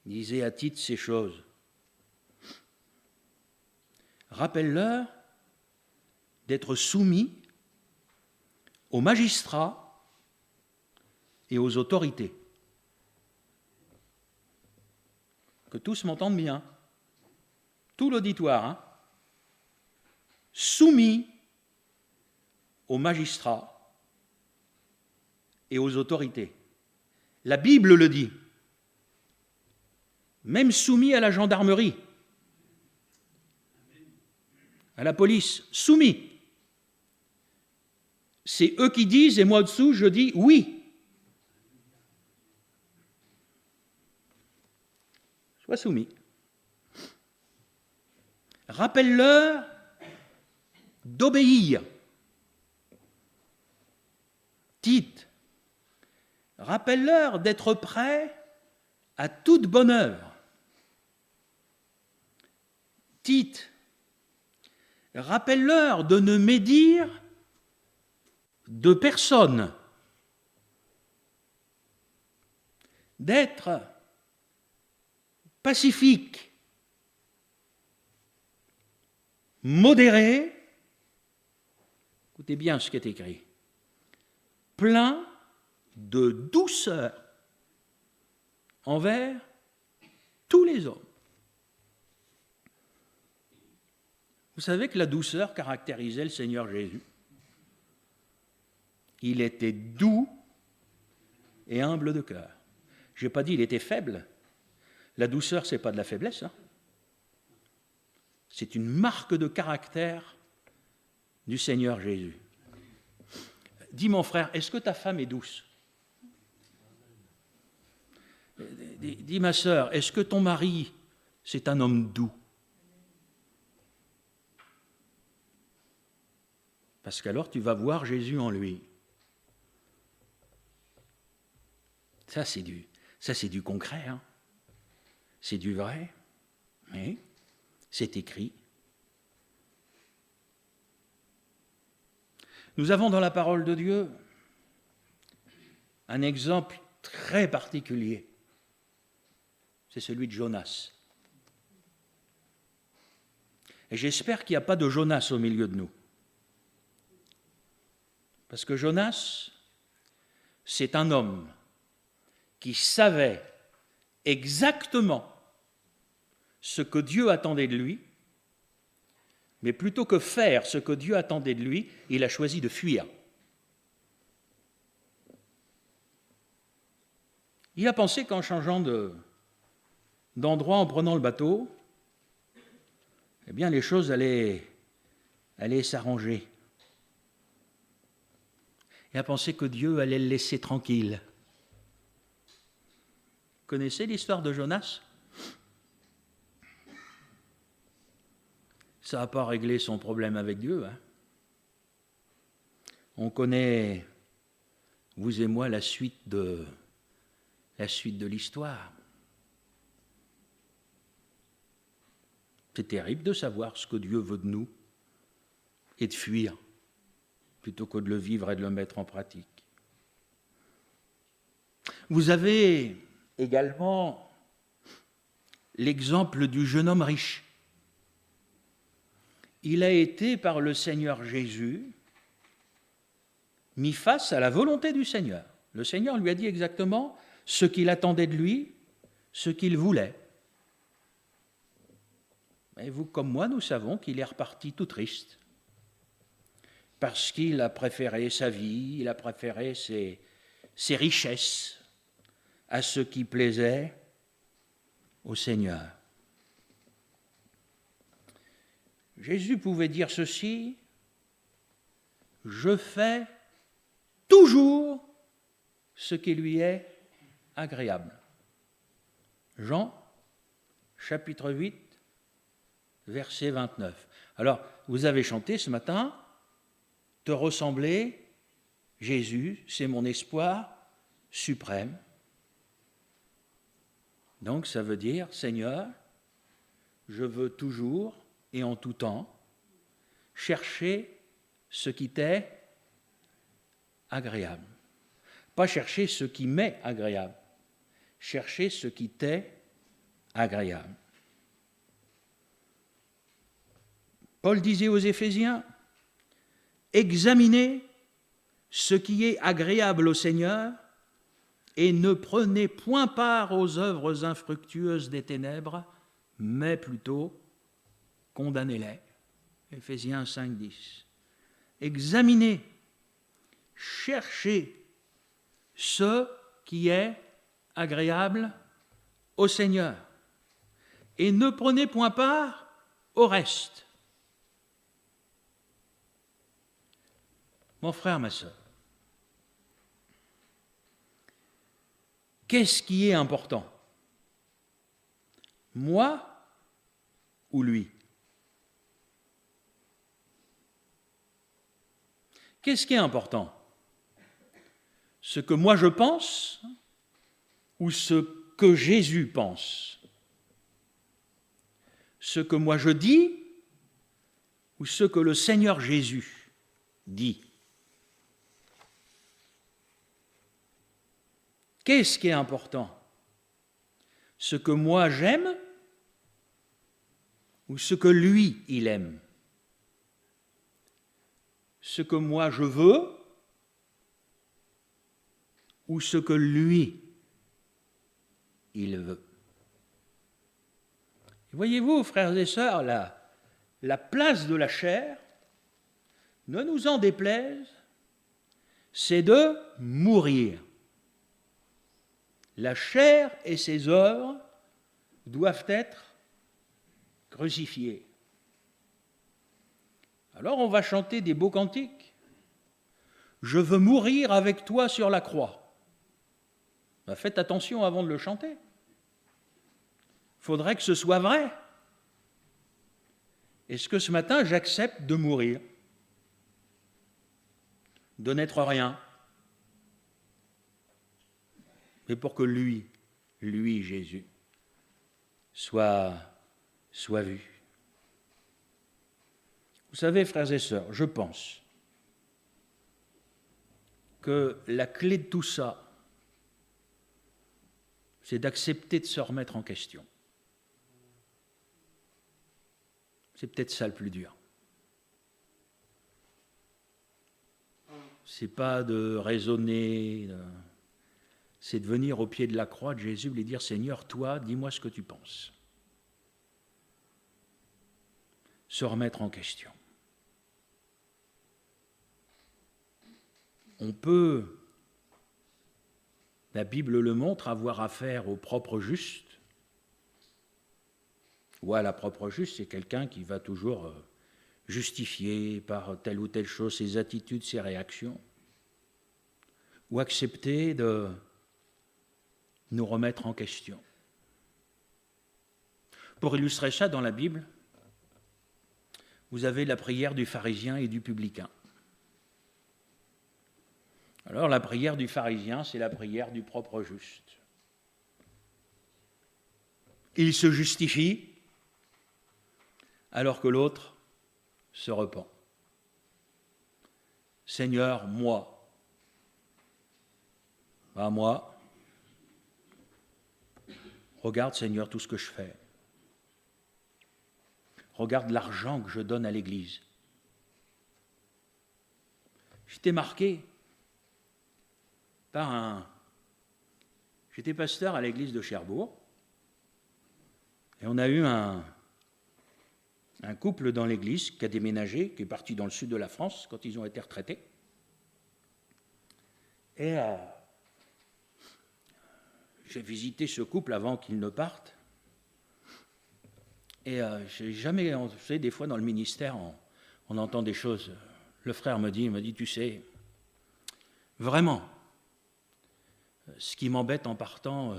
disait à Tite ces choses. Rappelle-leur d'être soumis aux magistrats et aux autorités. Que tous m'entendent bien. Tout l'auditoire, soumis aux magistrats et aux autorités. La Bible le dit. Même soumis à la gendarmerie, à la police, soumis. C'est eux qui disent, et moi dessous, je dis oui. Sois soumis. Rappelle-leur d'obéir. Tite, rappelle-leur d'être prêts à toute bonne œuvre. Tite, rappelle-leur de ne médire de personne, d'être pacifique, modéré, écoutez bien ce qui est écrit, plein de douceur envers tous les hommes. Vous savez que la douceur caractérisait le Seigneur Jésus. Il était doux et humble de cœur. Je n'ai pas dit qu'il était faible. La douceur, ce n'est pas de la faiblesse. C'est une marque de caractère du Seigneur Jésus. Dis mon frère, est-ce que ta femme est douce? Dis ma sœur, est-ce que ton mari, c'est un homme doux? Parce qu'alors tu vas voir Jésus en lui. Ça c'est du concret, c'est du vrai, mais c'est écrit. Nous avons dans la parole de Dieu un exemple très particulier. C'est celui de Jonas. Et j'espère qu'il n'y a pas de Jonas au milieu de nous. Parce que Jonas, c'est un homme qui savait exactement ce que Dieu attendait de lui, mais plutôt que faire ce que Dieu attendait de lui, il a choisi de fuir. Il a pensé qu'en changeant d'endroit, en prenant le bateau, eh bien les choses allaient s'arranger. Il a pensé que Dieu allait le laisser tranquille. Vous connaissez l'histoire de Jonas? Ça n'a pas réglé son problème avec Dieu. On connaît, vous et moi, la suite de l'histoire. C'est terrible de savoir ce que Dieu veut de nous et de fuir, plutôt que de le vivre et de le mettre en pratique. Vous avez également l'exemple du jeune homme riche. Il a été par le Seigneur Jésus mis face à la volonté du Seigneur. Le Seigneur lui a dit exactement ce qu'il attendait de lui, ce qu'il voulait. Et vous comme moi, nous savons qu'il est reparti tout triste, parce qu'il a préféré sa vie, il a préféré ses richesses à ce qui plaisait au Seigneur. Jésus pouvait dire ceci: je fais toujours ce qui lui est agréable. Jean, chapitre 8, verset 29. Alors, vous avez chanté ce matin, te ressembler, Jésus, c'est mon espoir suprême. Donc, ça veut dire, Seigneur, je veux toujours et en tout temps chercher ce qui t'est agréable. Pas chercher ce qui m'est agréable, chercher ce qui t'est agréable. Paul disait aux Éphésiens, examinez ce qui est agréable au Seigneur et ne prenez point part aux œuvres infructueuses des ténèbres, mais plutôt condamnez-les. Éphésiens 5, 10. Examinez, cherchez ce qui est agréable au Seigneur et ne prenez point part au reste. Mon frère, ma sœur, qu'est-ce qui est important? Moi ou lui? Qu'est-ce qui est important? Ce que moi je pense ou ce que Jésus pense? Ce que moi je dis ou ce que le Seigneur Jésus dit? Qu'est-ce qui est important? Ce que moi j'aime ou ce que lui, il aime? Ce que moi je veux ou ce que lui, il veut? Voyez-vous, frères et sœurs, la place de la chair, ne nous en déplaise, c'est de mourir. La chair et ses œuvres doivent être crucifiées. Alors on va chanter des beaux cantiques. Je veux mourir avec toi sur la croix. Ben, faites attention avant de le chanter. Il faudrait que ce soit vrai. Est-ce que ce matin j'accepte de mourir? De n'être rien? Mais pour que lui, Jésus, soit vu. Vous savez, frères et sœurs, je pense que la clé de tout ça, c'est d'accepter de se remettre en question. C'est peut-être ça le plus dur. C'est pas de raisonner, c'est de venir au pied de la croix de Jésus et lui dire, Seigneur, toi, dis-moi ce que tu penses. Se remettre en question. On peut, la Bible le montre, avoir affaire au propre juste. Ou à la propre juste, c'est quelqu'un qui va toujours justifier par telle ou telle chose ses attitudes, ses réactions. Ou accepter de nous remettre en question. Pour illustrer ça dans la Bible, vous avez la prière du pharisien et du publicain. Alors la prière du pharisien, c'est la prière du propre juste. Il se justifie alors que l'autre se repent. Seigneur, moi, regarde Seigneur tout ce que je fais. regarde l'argent que je donne à l'Église. J'étais marqué par J'étais pasteur à l'église de Cherbourg, et on a eu un couple dans l'église qui a déménagé, qui est parti dans le sud de la France quand ils ont été retraités. Et j'ai visité ce couple avant qu'ils ne partent. Et j'ai jamais, vous savez, des fois dans le ministère, on entend des choses. Le frère me dit, tu sais, vraiment, ce qui m'embête en partant,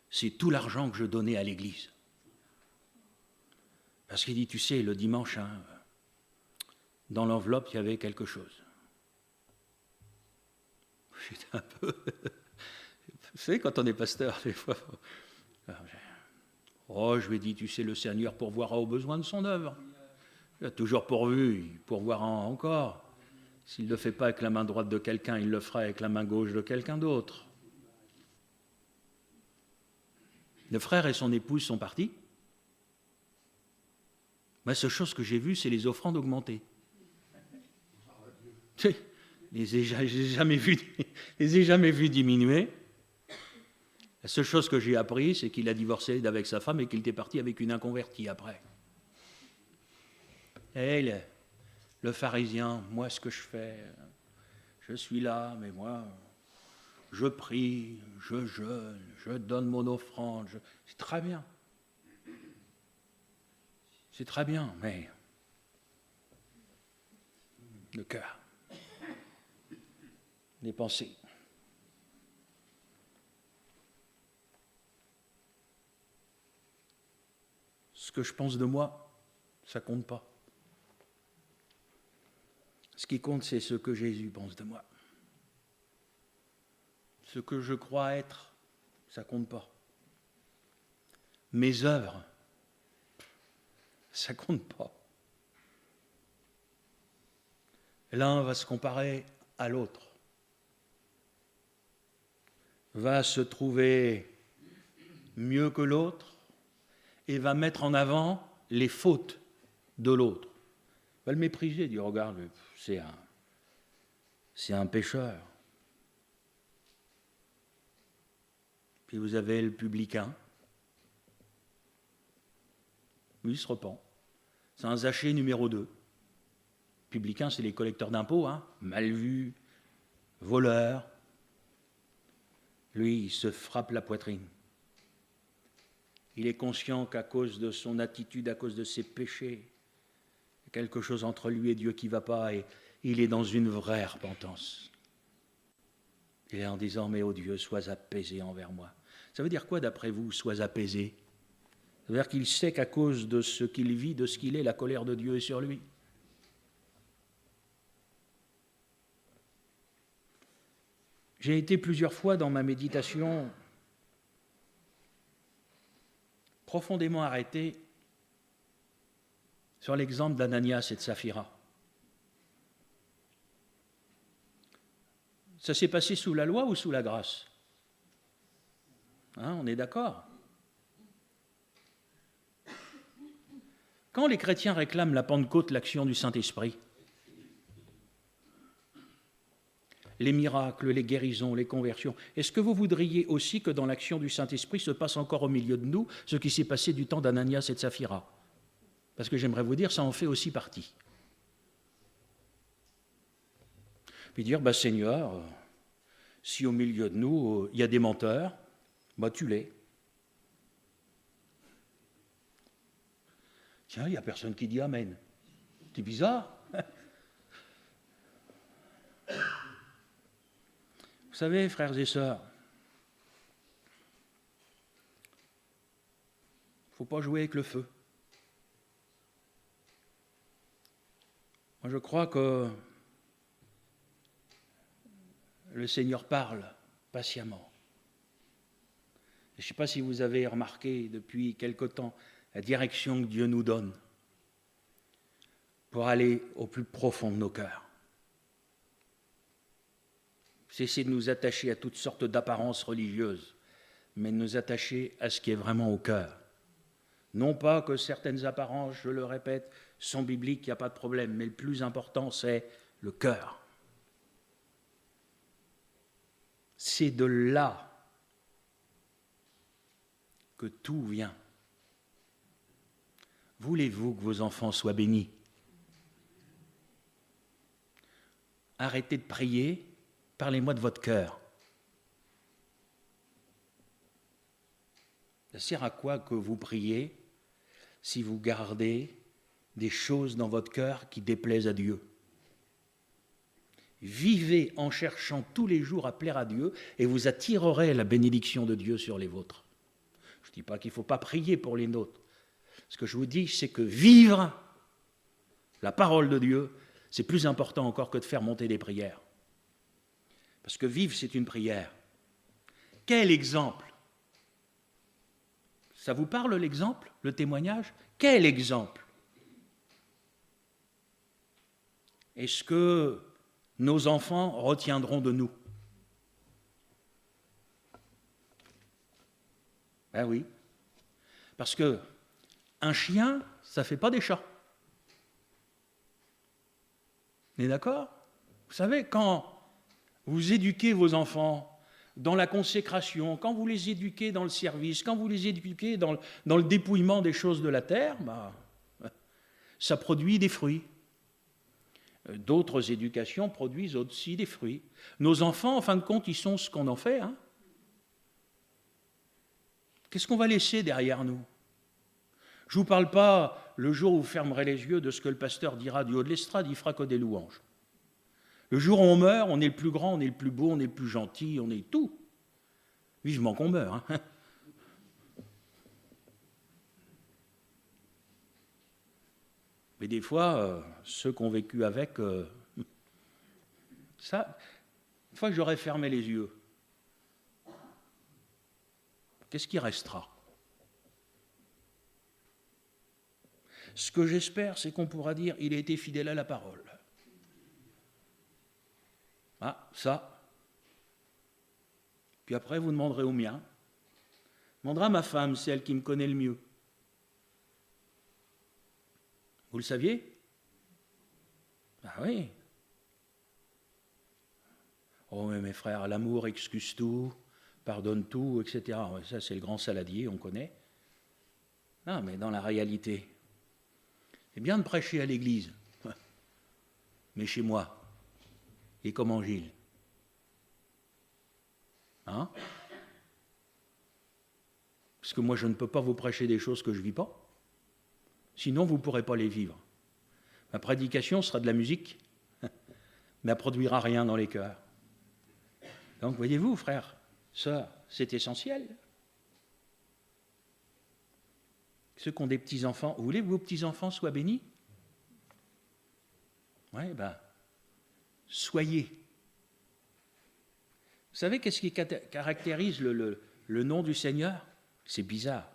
c'est tout l'argent que je donnais à l'église. Parce qu'il dit, tu sais, le dimanche, dans l'enveloppe, il y avait quelque chose. J'étais un peu... Vous savez, quand on est pasteur, des fois... je lui ai dit, tu sais, le Seigneur pourvoira aux besoins de son œuvre. Il a toujours pourvu, il pourvoira encore. S'il ne le fait pas avec la main droite de quelqu'un, il le fera avec la main gauche de quelqu'un d'autre. Le frère et son épouse sont partis. La seule chose que j'ai vue, c'est les offrandes augmenter. Je les ai jamais vus diminuer. La seule chose que j'ai appris, c'est qu'il a divorcé avec sa femme et qu'il était parti avec une inconvertie après. Et le pharisien, moi ce que je fais, je suis là, mais moi, je prie, je jeûne, je donne mon offrande, c'est très bien. C'est très bien, mais le cœur, les pensées. Ce que je pense de moi, ça compte pas. Ce qui compte, c'est ce que Jésus pense de moi. Ce que je crois être, ça compte pas. Mes œuvres, ça compte pas. L'un va se comparer à l'autre, va se trouver mieux que l'autre et va mettre en avant les fautes de l'autre. Va le mépriser, dire regarde, c'est un pécheur. Puis vous avez le publicain. Lui, il se repent. C'est un Zachée numéro 2. Publicain, c'est les collecteurs d'impôts, mal vus, voleurs. Lui, il se frappe la poitrine. Il est conscient qu'à cause de son attitude, à cause de ses péchés, il y a quelque chose entre lui et Dieu qui ne va pas et il est dans une vraie repentance. Il est en disant, mais ô Dieu, sois apaisé envers moi. Ça veut dire quoi d'après vous, sois apaisé? Ça veut dire qu'il sait qu'à cause de ce qu'il vit, de ce qu'il est, la colère de Dieu est sur lui. J'ai été plusieurs fois dans ma méditation profondément arrêté sur l'exemple d'Ananias et de Saphira. Ça s'est passé sous la loi ou sous la grâce? On est d'accord? Quand les chrétiens réclament la Pentecôte, l'action du Saint-Esprit, les miracles, les guérisons, les conversions, est-ce que vous voudriez aussi que dans l'action du Saint-Esprit se passe encore au milieu de nous ce qui s'est passé du temps d'Ananias et de Saphira? Parce que j'aimerais vous dire, ça en fait aussi partie. Puis dire, Seigneur, si au milieu de nous, il y a des menteurs, tue-les. Tiens, il n'y a personne qui dit Amen. C'est bizarre. Vous savez, frères et sœurs, il ne faut pas jouer avec le feu. Moi, je crois que le Seigneur parle patiemment. Je ne sais pas si vous avez remarqué depuis quelque temps la direction que Dieu nous donne pour aller au plus profond de nos cœurs. Cesser de nous attacher à toutes sortes d'apparences religieuses, mais de nous attacher à ce qui est vraiment au cœur. Non pas que certaines apparences, je le répète, sont bibliques, il n'y a pas de problème, mais le plus important, c'est le cœur. C'est de là que tout vient. Voulez-vous que vos enfants soient bénis? Arrêtez de prier, parlez-moi de votre cœur. Ça sert à quoi que vous priez si vous gardez des choses dans votre cœur qui déplaisent à Dieu? Vivez en cherchant tous les jours à plaire à Dieu et vous attirerez la bénédiction de Dieu sur les vôtres. Je ne dis pas qu'il ne faut pas prier pour les nôtres. Ce que je vous dis, c'est que vivre la parole de Dieu, c'est plus important encore que de faire monter des prières. Parce que vivre, c'est une prière. Quel exemple? Ça vous parle l'exemple, le témoignage? Quel exemple? Est-ce que nos enfants retiendront de nous? Ben oui. Parce que un chien, ça ne fait pas des chats. On est d'accord? Vous savez, quand vous éduquez vos enfants dans la consécration, quand vous les éduquez dans le service, quand vous les éduquez dans le dépouillement des choses de la terre, ça produit des fruits. D'autres éducations produisent aussi des fruits. Nos enfants, en fin de compte, ils sont ce qu'on en fait. Hein. Qu'est-ce qu'on va laisser derrière nous? Je ne vous parle pas, le jour où vous fermerez les yeux, de ce que le pasteur dira du haut de l'estrade, il fera que des louanges. Le jour où on meurt, on est le plus grand, on est le plus beau, on est le plus gentil, on est tout. Vivement qu'on meurt. Hein. Mais des fois, ceux qui ont vécu avec, ça, une fois que j'aurai fermé les yeux, qu'est-ce qui restera? Ce que j'espère, c'est qu'on pourra dire, il a été fidèle à la parole. Ah, ça. Puis après, vous demanderez au mien. Demandera à ma femme, c'est elle qui me connaît le mieux. Vous le saviez? Ah oui. Oh, mais mes frères, l'amour excuse tout, pardonne tout, etc. Ça, c'est le grand saladier, on connaît. Non, mais dans la réalité, c'est bien de prêcher à l'église. Mais chez moi, et comme en Gilles. Hein? Parce que moi, je ne peux pas vous prêcher des choses que je ne vis pas. Sinon, vous ne pourrez pas les vivre. Ma prédication sera de la musique, mais elle ne produira rien dans les cœurs. Donc, voyez-vous, frères, sœurs, c'est essentiel. Ceux qui ont des petits-enfants, vous voulez que vos petits-enfants soient bénis? Oui, soyez. Vous savez qu'est-ce qui caractérise le nom du Seigneur? C'est bizarre.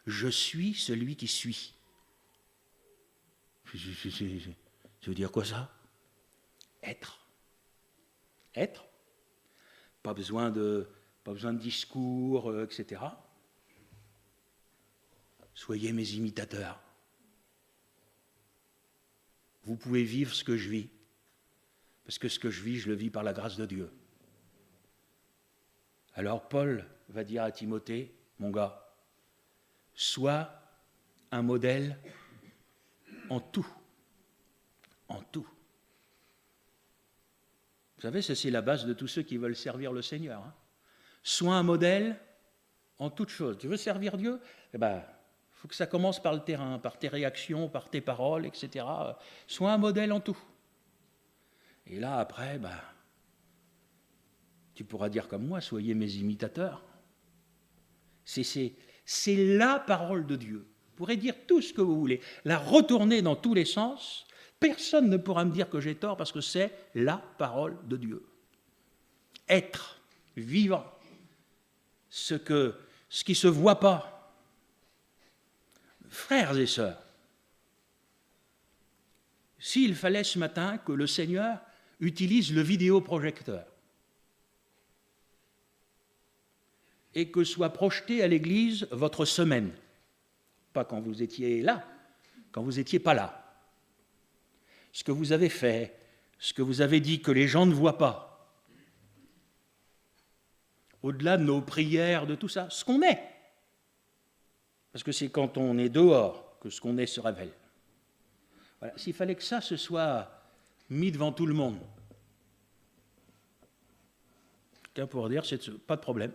Je suis celui qui suis. Ça veut dire quoi ça? Être. Être. Pas besoin de discours, etc. Soyez mes imitateurs. Vous pouvez vivre ce que je vis. Parce que ce que je vis, je le vis par la grâce de Dieu. Alors Paul va dire à Timothée, mon gars, sois un modèle en tout. En tout. Vous savez, ça c'est la base de tous ceux qui veulent servir le Seigneur. Hein. Sois un modèle en toutes choses. Tu veux servir Dieu? Eh bien, il faut que ça commence par le terrain, par tes réactions, par tes paroles, etc. Sois un modèle en tout. Et là, après, tu pourras dire comme moi, soyez mes imitateurs. C'est la parole de Dieu. Vous pourrez dire tout ce que vous voulez, la retourner dans tous les sens. Personne ne pourra me dire que j'ai tort parce que c'est la parole de Dieu. Être, vivant, ce qui ne se voit pas. Frères et sœurs, s'il fallait ce matin que le Seigneur utilise le vidéoprojecteur et que soit projetée à l'église votre semaine, pas quand vous étiez là, quand vous n'étiez pas là. Ce que vous avez fait, ce que vous avez dit que les gens ne voient pas, au-delà de nos prières, de tout ça, ce qu'on est. Parce que c'est quand on est dehors que ce qu'on est se révèle. Voilà. S'il fallait que ça se soit mis devant tout le monde, qu'un pour dire, c'est pas de problème.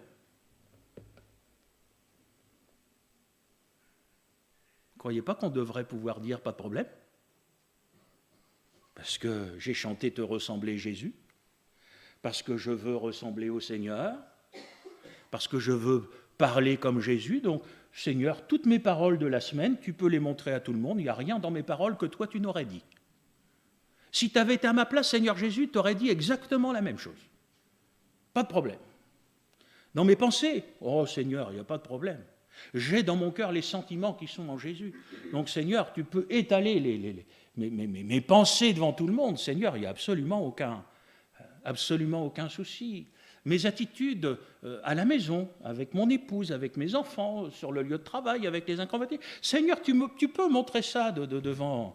Vous ne croyez pas qu'on devrait pouvoir dire pas de problème? Parce que j'ai chanté te ressembler Jésus, parce que je veux ressembler au Seigneur, parce que je veux parler comme Jésus. Donc, Seigneur, toutes mes paroles de la semaine, tu peux les montrer à tout le monde. Il n'y a rien dans mes paroles que toi, tu n'aurais dit. Si tu avais été à ma place, Seigneur Jésus, tu aurais dit exactement la même chose. Pas de problème. Dans mes pensées, oh Seigneur, il n'y a pas de problème. J'ai dans mon cœur les sentiments qui sont en Jésus. Donc, Seigneur, tu peux étaler mes pensées devant tout le monde. Seigneur, il n'y a absolument aucun souci. Mes attitudes à la maison, avec mon épouse, avec mes enfants, sur le lieu de travail, avec les inconvertis. Seigneur, tu peux montrer ça devant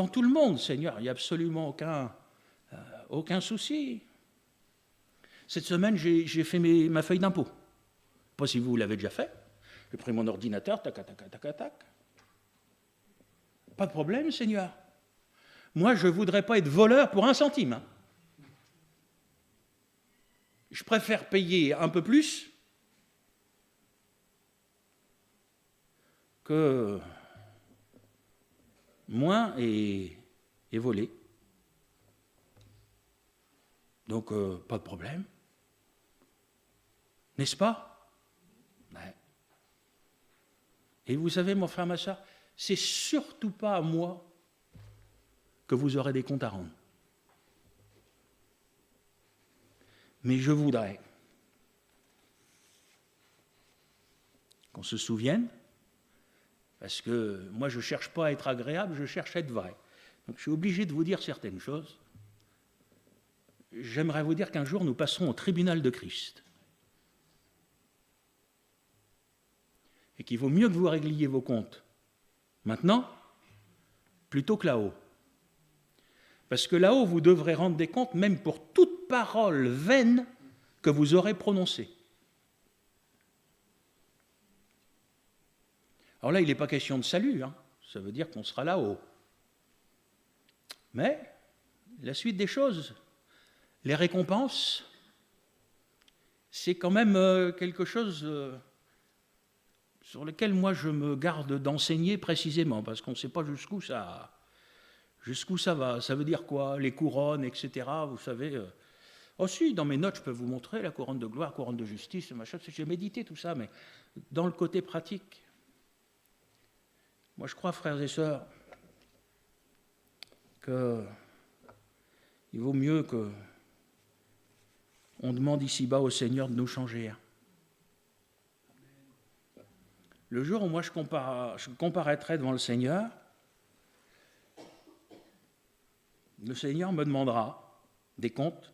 tout le monde. Seigneur, il n'y a absolument aucun souci. Cette semaine, j'ai fait ma feuille d'impôt. Je ne sais pas si vous l'avez déjà fait. J'ai pris mon ordinateur, tac. Pas de problème, Seigneur. Moi, je ne voudrais pas être voleur pour 1 centime. Hein. Je préfère payer un peu plus que moins et voler. Donc, pas de problème. N'est-ce pas? Ouais. Et vous savez, mon frère, ma soeur, c'est surtout pas à moi que vous aurez des comptes à rendre. Mais je voudrais qu'on se souvienne, parce que moi je ne cherche pas à être agréable, je cherche à être vrai. Donc je suis obligé de vous dire certaines choses. J'aimerais vous dire qu'un jour nous passerons au tribunal de Christ. Et qu'il vaut mieux que vous régliez vos comptes maintenant, plutôt que là-haut. Parce que là-haut, vous devrez rendre des comptes même pour toute parole vaine que vous aurez prononcée. Alors là, il n'est pas question de salut, hein. Ça veut dire qu'on sera là-haut. Mais la suite des choses, les récompenses, c'est quand même quelque chose sur lequel moi je me garde d'enseigner précisément, parce qu'on ne sait pas jusqu'où ça va. Ça veut dire quoi? Les couronnes, etc. Vous savez. Oh si, dans mes notes, je peux vous montrer la couronne de gloire, couronne de justice, machin. J'ai médité tout ça, mais dans le côté pratique, moi je crois, frères et sœurs, qu'il vaut mieux qu'on demande ici-bas au Seigneur de nous changer. Le jour où moi je comparaîtrai devant le Seigneur me demandera des comptes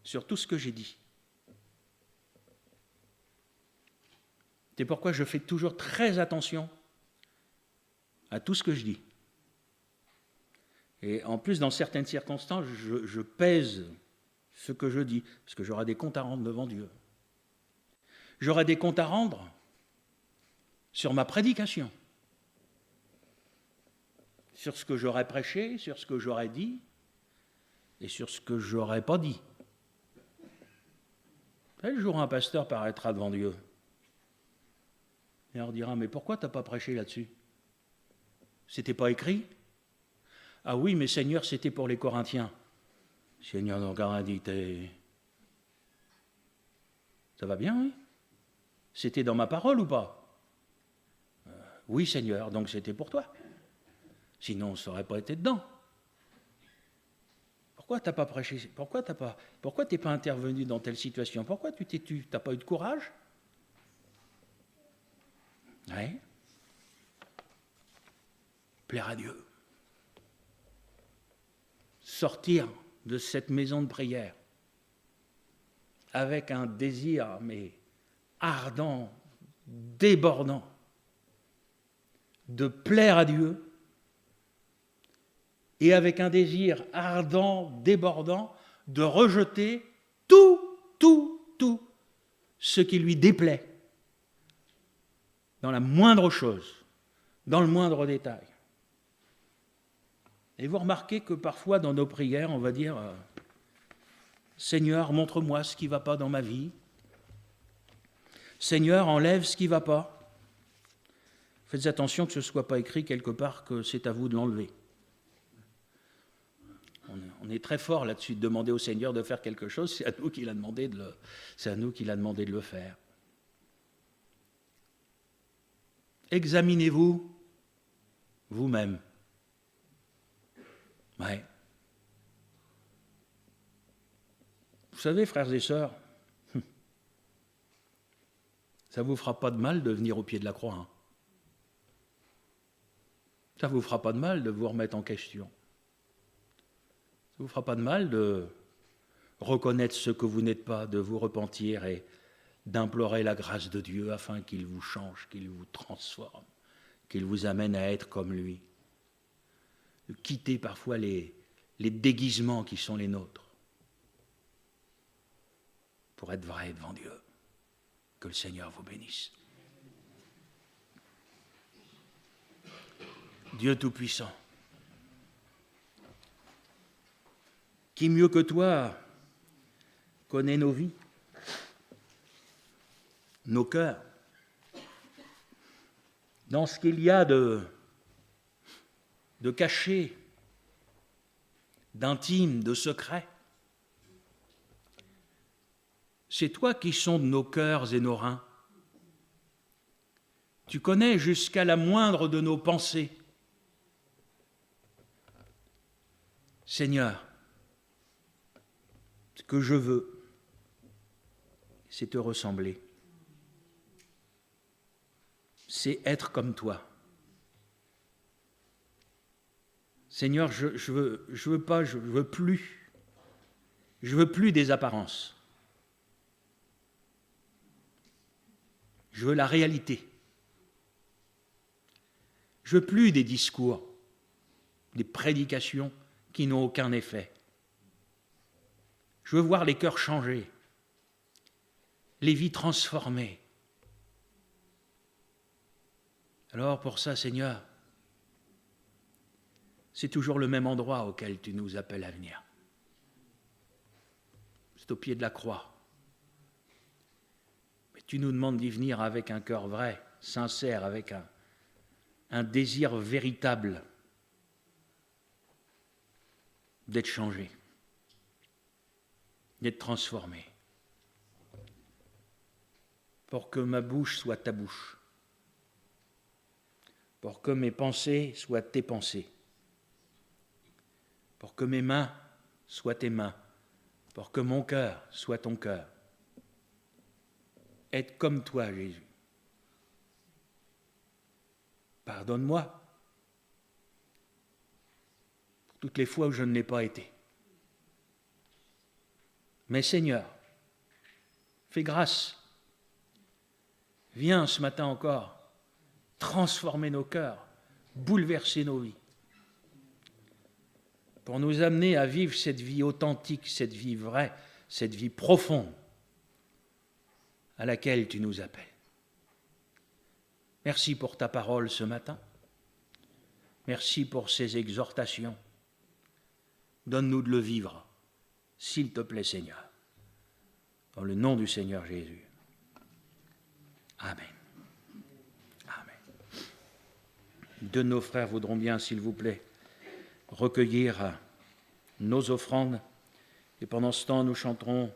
sur tout ce que j'ai dit. C'est pourquoi je fais toujours très attention à tout ce que je dis. Et en plus, dans certaines circonstances, je pèse ce que je dis, parce que j'aurai des comptes à rendre devant Dieu. J'aurai des comptes à rendre sur ma prédication, sur ce que j'aurais prêché, sur ce que j'aurais dit, et sur ce que j'aurais pas dit. Le jour où un pasteur paraîtra devant Dieu, et on leur dira, mais pourquoi tu n'as pas prêché là-dessus? C'était pas écrit? Ah oui, mais Seigneur, c'était pour les Corinthiens. Seigneur, donc a dit, ça va bien, oui? C'était dans ma parole ou pas? Oui, Seigneur, donc c'était pour toi. Sinon, ça n'aurait pas été dedans. Pourquoi tu n'as pas prêché? Pourquoi tu n'es pas intervenu dans telle situation? Pourquoi tu t'es tu? Tu n'as pas eu de courage? Oui. Plaire à Dieu. Sortir de cette maison de prière avec un désir, mais ardent, débordant, de plaire à Dieu et avec un désir ardent, débordant, de rejeter tout ce qui lui déplaît dans la moindre chose, dans le moindre détail. Et vous remarquez que parfois dans nos prières, on va dire « Seigneur, montre-moi ce qui ne va pas dans ma vie. Seigneur, enlève ce qui ne va pas. » Faites attention que ce ne soit pas écrit quelque part que c'est à vous de l'enlever. On est très fort là-dessus de demander au Seigneur de faire quelque chose, c'est à nous qu'il a demandé de le faire. Examinez-vous vous-même. Ouais. Vous savez, frères et sœurs, ça ne vous fera pas de mal de venir au pied de la croix. Hein. Ça ne vous fera pas de mal de vous remettre en question. Ça ne vous fera pas de mal de reconnaître ce que vous n'êtes pas, de vous repentir et d'implorer la grâce de Dieu afin qu'il vous change, qu'il vous transforme, qu'il vous amène à être comme lui. De quitter parfois les déguisements qui sont les nôtres pour être vrai devant Dieu. Que le Seigneur vous bénisse. Dieu Tout-Puissant, qui mieux que toi connaît nos vies, nos cœurs, dans ce qu'il y a de caché, d'intime, de secret. C'est toi qui sondes nos cœurs et nos reins. Tu connais jusqu'à la moindre de nos pensées. Seigneur, ce que je veux, c'est te ressembler. C'est être comme toi. Seigneur, je veux plus des apparences. Je veux la réalité. Je veux plus des discours, des prédications qui n'ont aucun effet. Je veux voir les cœurs changer, les vies transformées. Alors pour ça, Seigneur, c'est toujours le même endroit auquel tu nous appelles à venir. C'est au pied de la croix. Mais tu nous demandes d'y venir avec un cœur vrai, sincère, avec un désir véritable d'être changé, d'être transformé, pour que ma bouche soit ta bouche, pour que mes pensées soient tes pensées, pour que mes mains soient tes mains, pour que mon cœur soit ton cœur. Être comme toi, Jésus. Pardonne-moi pour toutes les fois où je ne l'ai pas été. Mais Seigneur, fais grâce. Viens ce matin encore transformer nos cœurs, bouleverser nos vies, pour nous amener à vivre cette vie authentique, cette vie vraie, cette vie profonde à laquelle tu nous appelles. Merci pour ta parole ce matin. Merci pour ces exhortations. Donne-nous de le vivre, s'il te plaît, Seigneur. Dans le nom du Seigneur Jésus. Amen. Amen. Deux de nos frères voudront bien, s'il vous plaît, recueillir nos offrandes. Et pendant ce temps, nous chanterons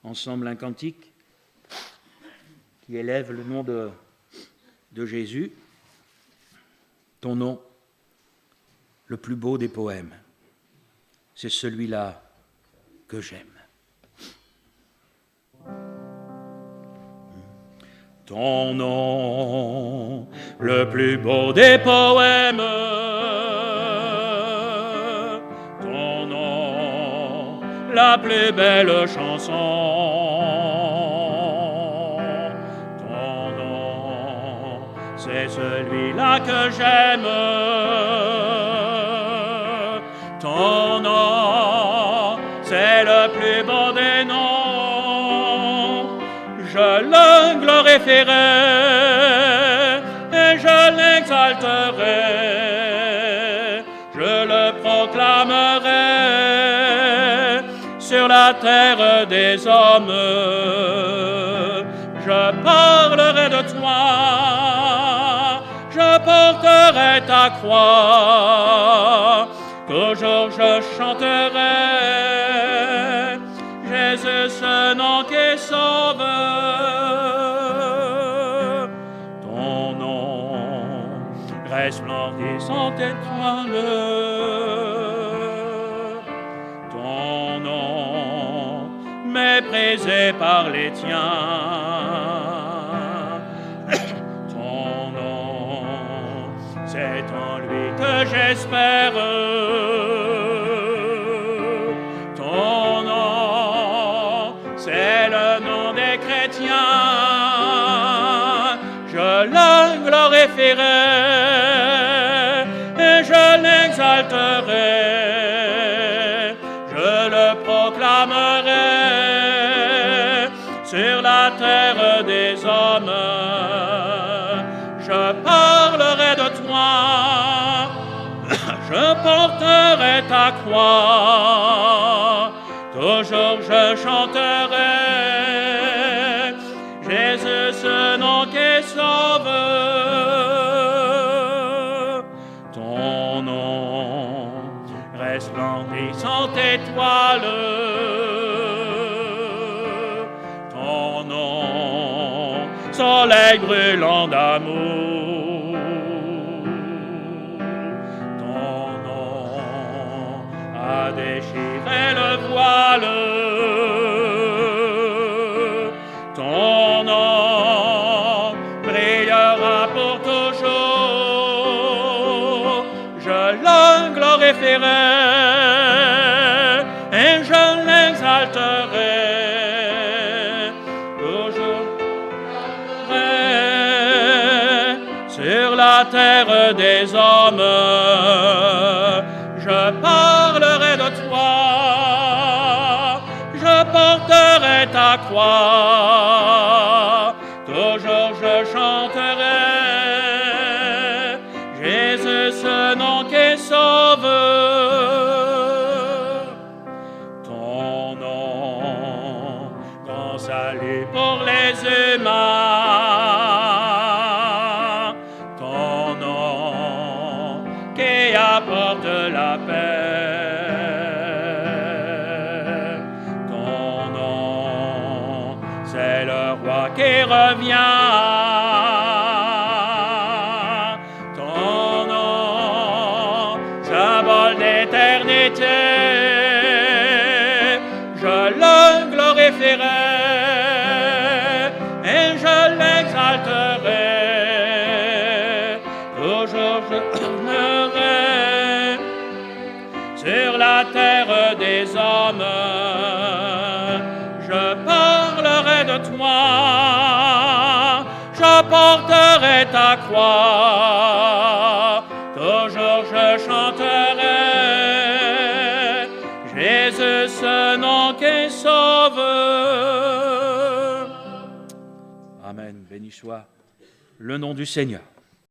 ensemble un cantique qui élève le nom de Jésus, ton nom, le plus beau des poèmes. C'est celui-là que j'aime. Ton nom, le plus beau des poèmes, ton nom, la plus belle chanson, ton nom, c'est c'est celui-là que j'aime. Ton nom, c'est le plus beau des noms. Je le glorifierai et je l'exalterai. Je le proclamerai sur la terre des hommes. Je parlerai de toi, je porterai ta croix. Toujours je chanterai Jésus, ce nom qui sauve. Ton nom resplendissant étoile. Ton nom méprisé par les tiens. Ton nom, c'est en lui que j'espère. Ton nom, c'est le nom des chrétiens. Je le glorifierai et je l'exalterai. Je le proclamerai sur la terre des hommes. Je parlerai de toi, je porterai ta croix. Toujours je chanterai Jésus, ce nom qui sauve. Ton nom, resplendissante étoile. Ton nom, soleil brûlant d'amour. Ton nom a déchiré le voile. Ton nom brillera pour toujours. Je le glorifierai et je l'exalterai. Toujours sur la terre des hommes. Je parlerai de toi, je porterai ta croix. Toujours je chanterai Jésus, ce nom qui sauve. Ton nom, grand salut pour les humains. Ton nom qui apporte la paix. Ton nom, c'est le roi qui revient. Ton nom, symbole d'éternité. Je le glorifierai et je l'exalterai. Toujours je tournerai sur la terre des hommes. Je parlerai de toi, je porterai ta croix. Toujours je chanterai Jésus, ce nom qui sauve. Amen. Béni soit le nom du Seigneur.